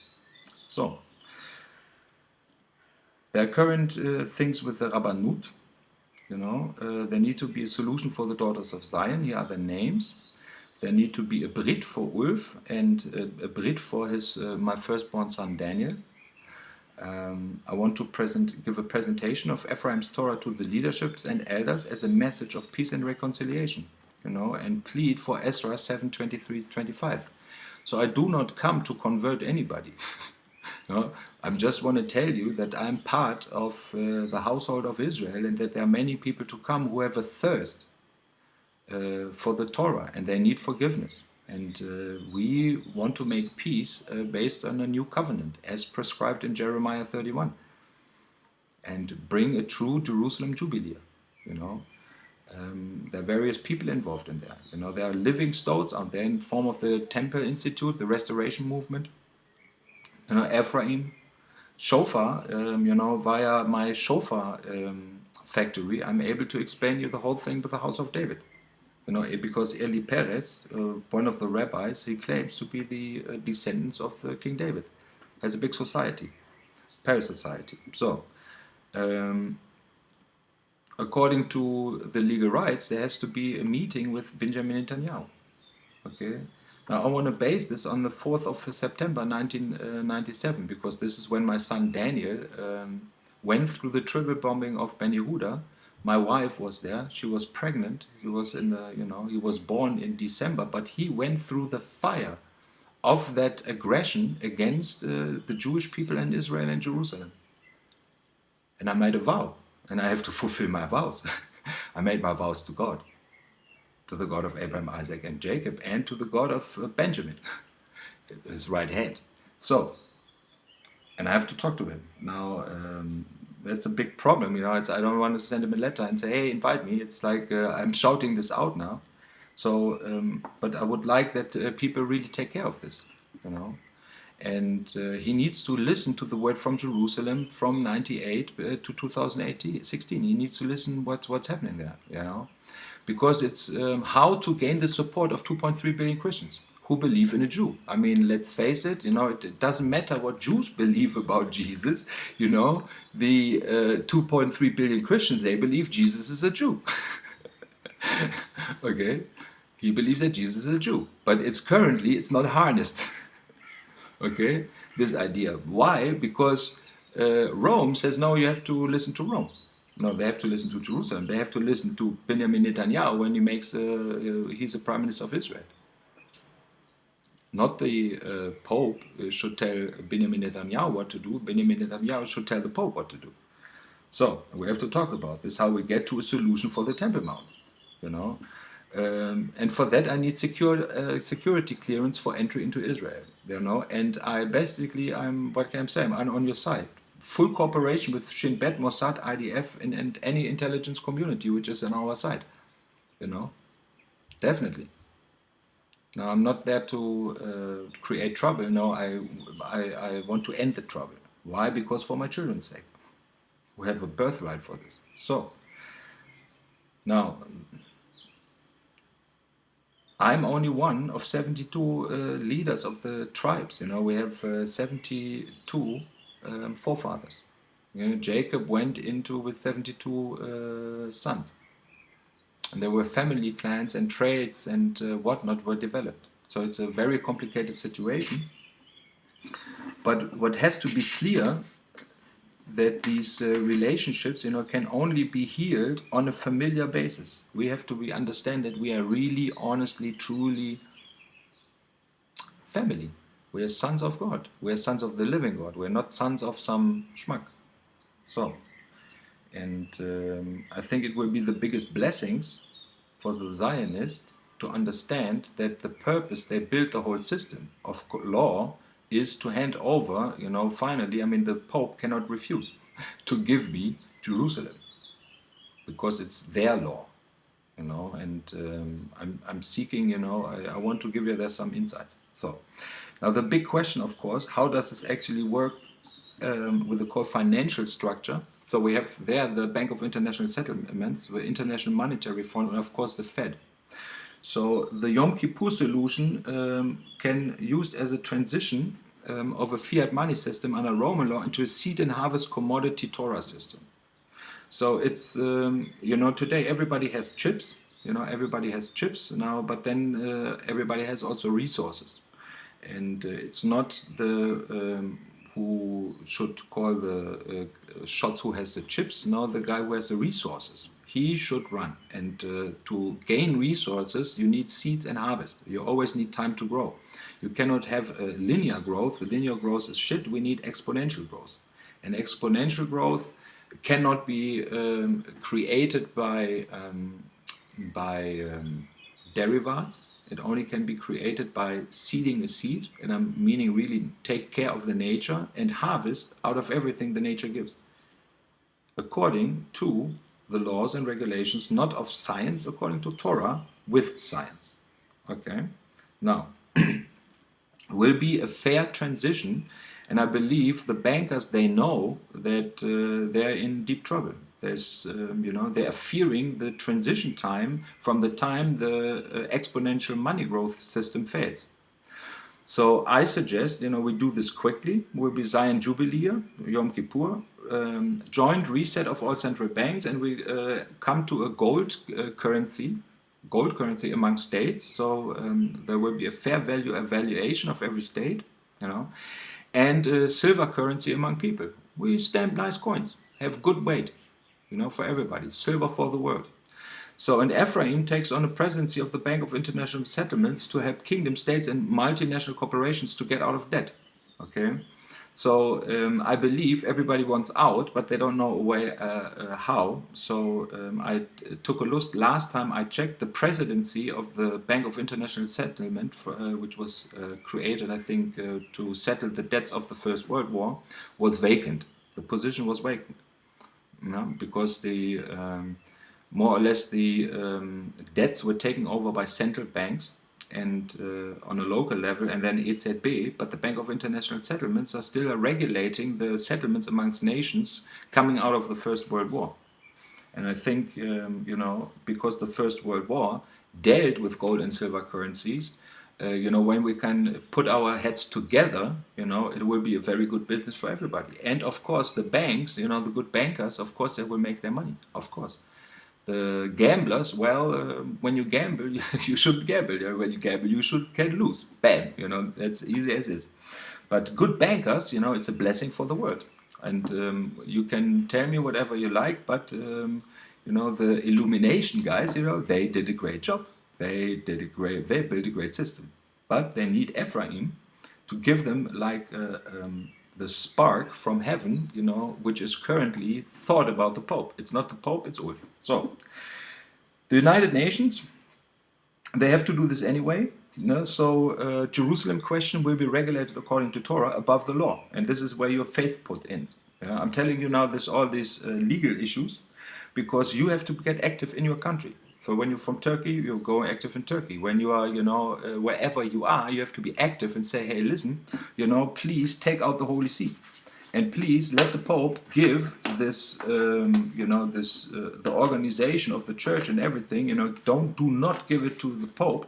So, there are current things with the Rabbanut. There need to be a solution for the daughters of Zion. Here are the names. There need to be a Brit for Ulf and a Brit for his my firstborn son Daniel. I want to give a presentation of Ephraim's Torah to the leaderships and elders as a message of peace and reconciliation, and plead for Ezra 7:23-25. So I do not come to convert anybody. I just want to tell you that I'm part of the household of Israel, and that there are many people to come who have a thirst for the Torah, and they need forgiveness. And we want to make peace based on a new covenant, as prescribed in Jeremiah 31, and bring a true Jerusalem Jubilee. There are various people involved in there. There are living stones out there in form of the Temple Institute, the Restoration Movement. Ephraim, shofar. Via my shofar factory, I'm able to explain you the whole thing with the House of David. Because Eli Perez, one of the rabbis, he claims to be the descendants of King David. Has a big society, Perez society. So, according to the legal rights, there has to be a meeting with Benjamin Netanyahu. Okay. Now, I want to base this on the 4th of September 1997, because this is when my son Daniel went through the triple bombing of Ben Yehuda. My wife was there. She was pregnant. He was he was born in December, but he went through the fire of that aggression against the Jewish people in Israel and Jerusalem. And I made a vow, and I have to fulfill my vows. I made my vows to God, to the God of Abraham, Isaac, and Jacob, and to the God of Benjamin, his right hand. So, and I have to talk to him. Now, that's a big problem, I don't want to send him a letter and say, hey, invite me. It's like I'm shouting this out now. So, but I would like that people really take care of this, And he needs to listen to the word from Jerusalem from 98 to 2016. He needs to listen what's happening there, Because it's how to gain the support of 2.3 billion Christians who believe in a Jew. I mean, let's face it, it doesn't matter what Jews believe about Jesus, the 2.3 billion Christians, they believe Jesus is a Jew. Okay? He believes that Jesus is a Jew, but it's not harnessed. Okay? This idea. Why? Because Rome says, no, you have to listen to Rome. No, they have to listen to Jerusalem. They have to listen to Benjamin Netanyahu when he's a prime minister of Israel. Not the Pope should tell Benjamin Netanyahu what to do. Benjamin Netanyahu should tell the Pope what to do. So, we have to talk about this, how we get to a solution for the Temple Mount, And for that I need security clearance for entry into Israel, And what can I say? I'm on your side. Full cooperation with Shin Bet, Mossad, IDF, and any intelligence community which is on our side, Definitely. Now, I'm not there to create trouble. No, I want to end the trouble. Why? Because for my children's sake. We have a birthright for this. So, now, I'm only one of 72 leaders of the tribes. We have 72 forefathers. Jacob went into with 72 sons. And there were family clans and trades and whatnot were developed. So it's a very complicated situation. But what has to be clear, that these relationships, can only be healed on a familiar basis. We have to understand that we are really, honestly, truly family. We are sons of God. We are sons of the living God. We are not sons of some schmuck. So, and I think it will be the biggest blessings for the Zionists to understand that the purpose they built the whole system of law is to hand over, finally, the Pope cannot refuse to give me Jerusalem because it's their law, you know, and I'm seeking, you know, I want to give you there some insights. So now the big question, of course, how does this actually work with the core financial structure? So we have there the Bank of International Settlements, the International Monetary Fund, and of course the Fed. So the Yom Kippur solution can used as a transition of a fiat money system under Roman law into a seed and harvest commodity Torah system. So it's you know, today everybody has chips, you know, everybody has chips now, but then everybody has also resources, and it's not the who should call the shots who has the chips, no, the guy who has the resources. He should run, and to gain resources you need seeds and harvest. You always need time to grow. You cannot have a linear growth. The linear growth is shit. We need exponential growth, and exponential growth cannot be created by derivatives. It only can be created by seeding a seed, and I'm meaning really take care of the nature and harvest out of everything the nature gives, according to the laws and regulations, not of science, according to Torah, with science. Okay? Now, will be a fair transition, and I believe the bankers, they know that they're in deep trouble. There's, you know, they are fearing the transition time from the time the exponential money growth system fails. So I suggest, you know, we do this quickly. We'll be Zion Jubilee year, Yom Kippur, joint reset of all central banks, and we come to a gold currency among states. So there will be a fair value evaluation of every state, you know, and silver currency among people. We stamp nice coins, have good weight, you know, for everybody. Silver for the world. So, and Ephraim takes on the presidency of the Bank of International Settlements to help kingdom states and multinational corporations to get out of debt. Okay, so I believe everybody wants out, but they don't know a way how. So I took a look. Last time I checked, the presidency of the Bank of International Settlement, which was created, I think, to settle the debts of the First World War, was vacant. The position was vacant, you know, because the more or less the debts were taken over by central banks and on a local level, and then EZB, but the Bank of International Settlements are still regulating the settlements amongst nations coming out of the First World War. And I think, you know, because the First World War dealt with gold and silver currencies, you know, when we can put our heads together, you know, it will be a very good business for everybody. And of course, the banks, you know, the good bankers, of course, they will make their money, of course. The gamblers, well, when you gamble, you shouldn't gamble. When you gamble, you can lose. Bam, you know, that's easy as is. But good bankers, you know, it's a blessing for the world. And you can tell me whatever you like, but you know, the illumination guys, you know, they did a great job. They built a great system. But they need Ephraim to give them like the spark from heaven, you know, which is currently thought about the Pope. It's not the Pope, it's Ulf. So, the United Nations, they have to do this anyway. You know, so Jerusalem question will be regulated according to Torah above the law. And this is where your faith put in. Yeah, I'm telling you now all these legal issues, because you have to get active in your country. So when you're from Turkey, you go active in Turkey. When you are, you know, wherever you are, you have to be active and say, hey, listen, you know, please take out the Holy See. And please let the Pope give this, you know, this the organization of the church and everything, you know, do not give it to the Pope.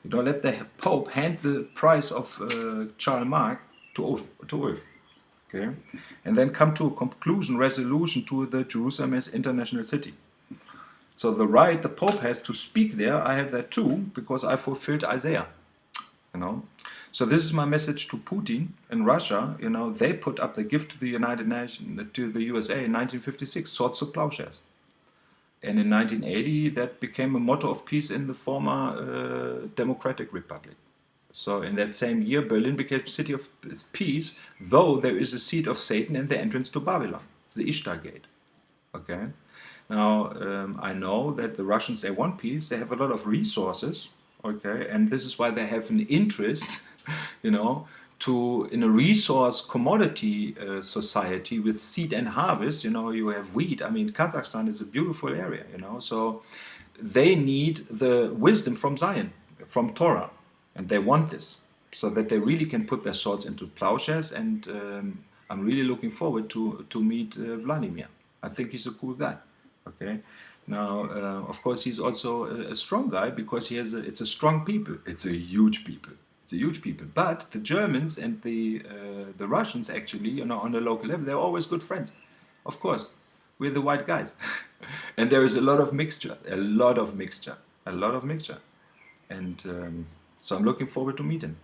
You know, let the Pope hand the price of Charles Mark to Ulf. Okay? And then come to a resolution to the Jerusalem as international city. So the right the Pope has to speak there, I have that too, because I fulfilled Isaiah, you know. So this is my message to Putin and Russia. You know, they put up the gift to the United Nations, to the USA in 1956, swords to plowshares. And in 1980, that became a motto of peace in the former Democratic Republic. So in that same year, Berlin became a city of peace, though there is a seat of Satan and the entrance to Babylon, the Ishtar Gate. Okay. Now, I know that the Russians, they want peace, they have a lot of resources, okay, and this is why they have an interest, you know, in a resource commodity society with seed and harvest. You know, you have wheat. I mean, Kazakhstan is a beautiful area, you know, so they need the wisdom from Zion, from Torah, and they want this, so that they really can put their swords into plowshares. And I'm really looking forward to meet Vladimir. I think he's a cool guy. Okay. Now, of course, he's also a strong guy, because it's a strong people. It's a huge people. It's a huge people. But the Germans and the Russians, actually, you know, on a local level, they're always good friends. Of course, we're the white guys, and there is a lot of mixture, a lot of mixture, a lot of mixture, and so I'm looking forward to meet him.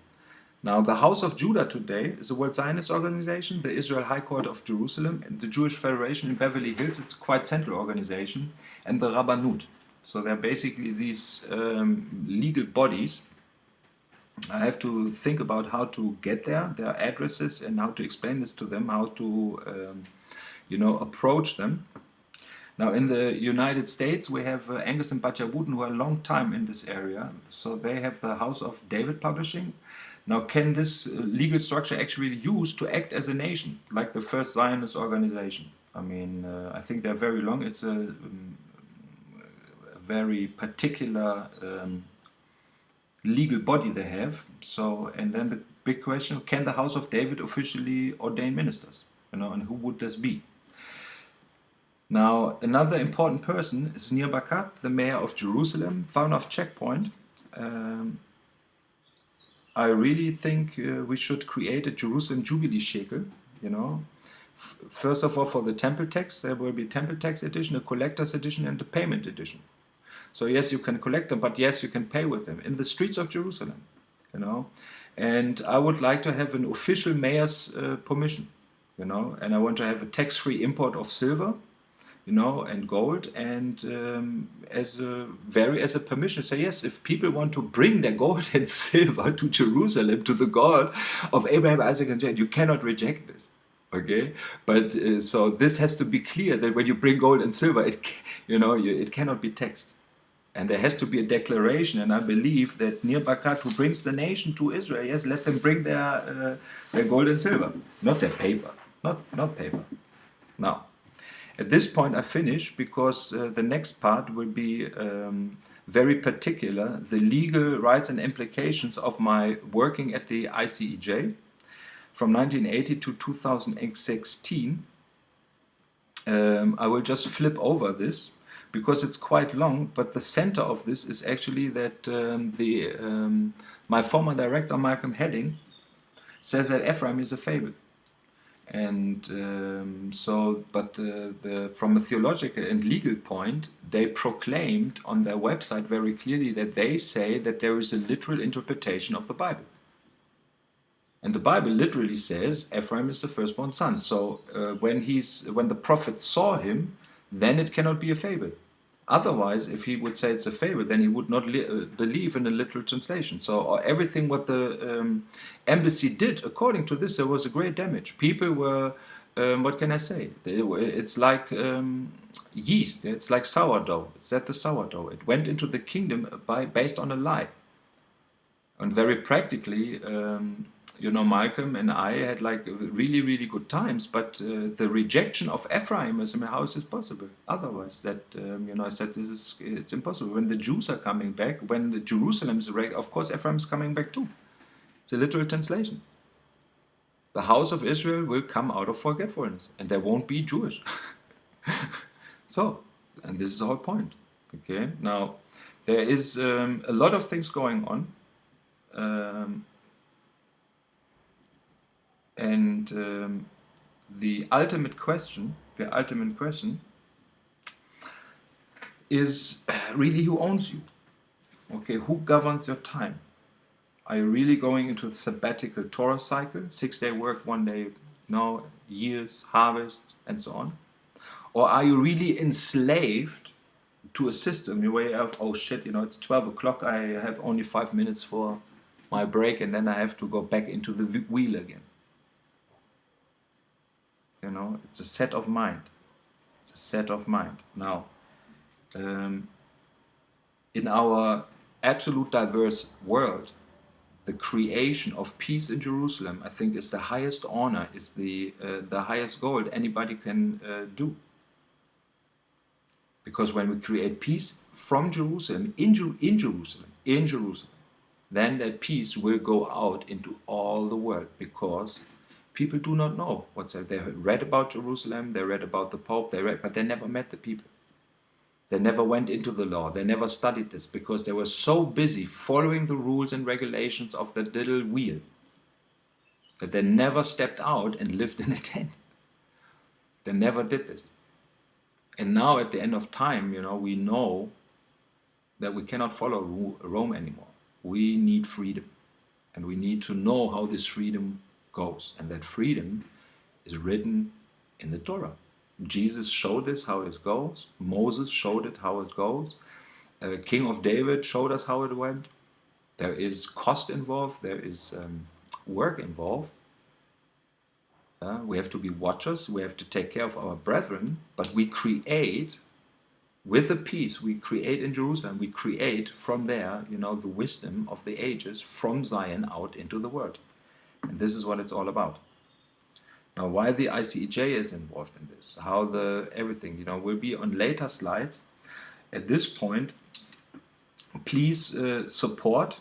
Now, the House of Judah today is a World Zionist organization, the Israel High Court of Jerusalem, and the Jewish Federation in Beverly Hills. It's quite central organization, and the Rabbanut. So they're basically these legal bodies. I have to think about how to get there, their addresses, and how to explain this to them, how to, approach them. Now, in the United States, we have Angus and Batya Wooten, who are a long time in this area. So they have the House of David Publishing. Now, can this legal structure actually be used to act as a nation, like the first Zionist organization? I mean, I think they're very long. It's a very particular legal body they have. So, and then the big question: can the House of David officially ordain ministers? You know, and who would this be? Now, another important person is Nir Barkat, the mayor of Jerusalem, founder of Checkpoint. I really think we should create a Jerusalem Jubilee shekel, you know. First of all, for the temple tax, there will be a temple tax edition, a collector's edition, and a payment edition. So yes, you can collect them, but yes, you can pay with them in the streets of Jerusalem, you know. And I would like to have an official mayor's permission, you know, and I want to have a tax-free import of silver, you know, and gold, and as a permission. So yes, if people want to bring their gold and silver to Jerusalem, to the God of Abraham, Isaac, and Jacob, you cannot reject this. Okay, but so this has to be clear that when you bring gold and silver, it cannot be taxed, and there has to be a declaration. And I believe that Nir Barkat, who brings the nation to Israel, yes, let them bring their gold and silver, not their paper, not paper. Now, at this point, I finish, because the next part will be very particular, the legal rights and implications of my working at the ICEJ from 1980 to 2016. I will just flip over this, because it's quite long, but the center of this is actually that my former director, Malcolm Hedding, said that Ephraim is a fable. And from a theological and legal point, they proclaimed on their website very clearly that they say that there is a literal interpretation of the Bible. And the Bible literally says Ephraim is the firstborn son. So when the prophet saw him, then it cannot be a fable. Otherwise, if he would say it's a fable, then he would not believe in a literal translation. So everything what the embassy did, according to this, there was a great damage. People were, what can I say? It's like yeast. It's like sourdough. It's that the sourdough. It went into the kingdom based on a lie. And very practically, Malcolm and I had like really, really good times, but the rejection of Ephraim, how is this possible? Otherwise, I said it's impossible. When the Jews are coming back, when the Jerusalem is wrecked, of course Ephraim is coming back too. It's a literal translation. The house of Israel will come out of forgetfulness, and they won't be Jewish. So, and this is the whole point. Okay, now there is a lot of things going on. The ultimate question is really who owns you? Okay, who governs your time? Are you really going into a sabbatical Torah cycle, 6-day work, 1 day, years, harvest, and so on? Or are you really enslaved to a system where you have, oh shit, it's 12 o'clock, I have only 5 minutes for my break, and then I have to go back into the wheel again. It's a set of mind. It's a set of mind. Now, in our absolute diverse world, the creation of peace in Jerusalem, I think, is the highest honor, is the highest goal anybody can do. Because when we create peace from Jerusalem, in Jerusalem, then that peace will go out into all the world, because people do not know what's there. They read about Jerusalem, they read about the Pope, but they never met the people. They never went into the law. They never studied this, because they were so busy following the rules and regulations of that little wheel that they never stepped out and lived in a tent. They never did this. And now at the end of time, we know that we cannot follow Rome anymore. We need freedom. And we need to know how this freedom goes. And that freedom is written in the Torah. Jesus showed us how it goes. Moses showed it how it goes. King of David showed us how it went. There is cost involved. There is work involved. We have to be watchers. We have to take care of our brethren. But we create, with the peace we create in Jerusalem, we create from there, the wisdom of the ages from Zion out into the world. And this is what it's all about. Now, why the ICEJ is involved in this, how everything, will be on later slides. At this point, please support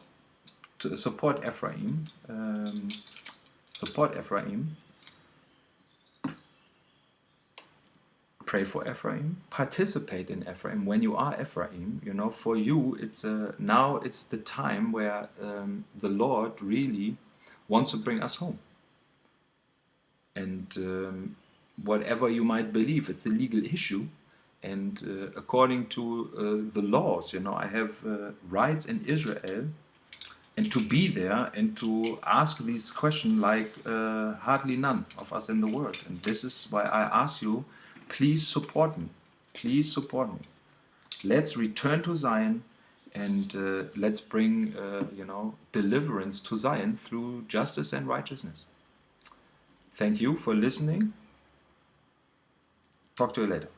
Ephraim. Support Ephraim. Pray for Ephraim. Participate in Ephraim. When you are Ephraim, for you, now it's the time where the Lord really wants to bring us home. And whatever you might believe, it's a legal issue. And according to the laws, I have rights in Israel, and to be there and to ask these questions like hardly none of us in the world. And this is why I ask you, please support me. Please support me. Let's return to Zion, and let's bring deliverance to Zion through justice and righteousness. Thank you for listening. Talk to you later.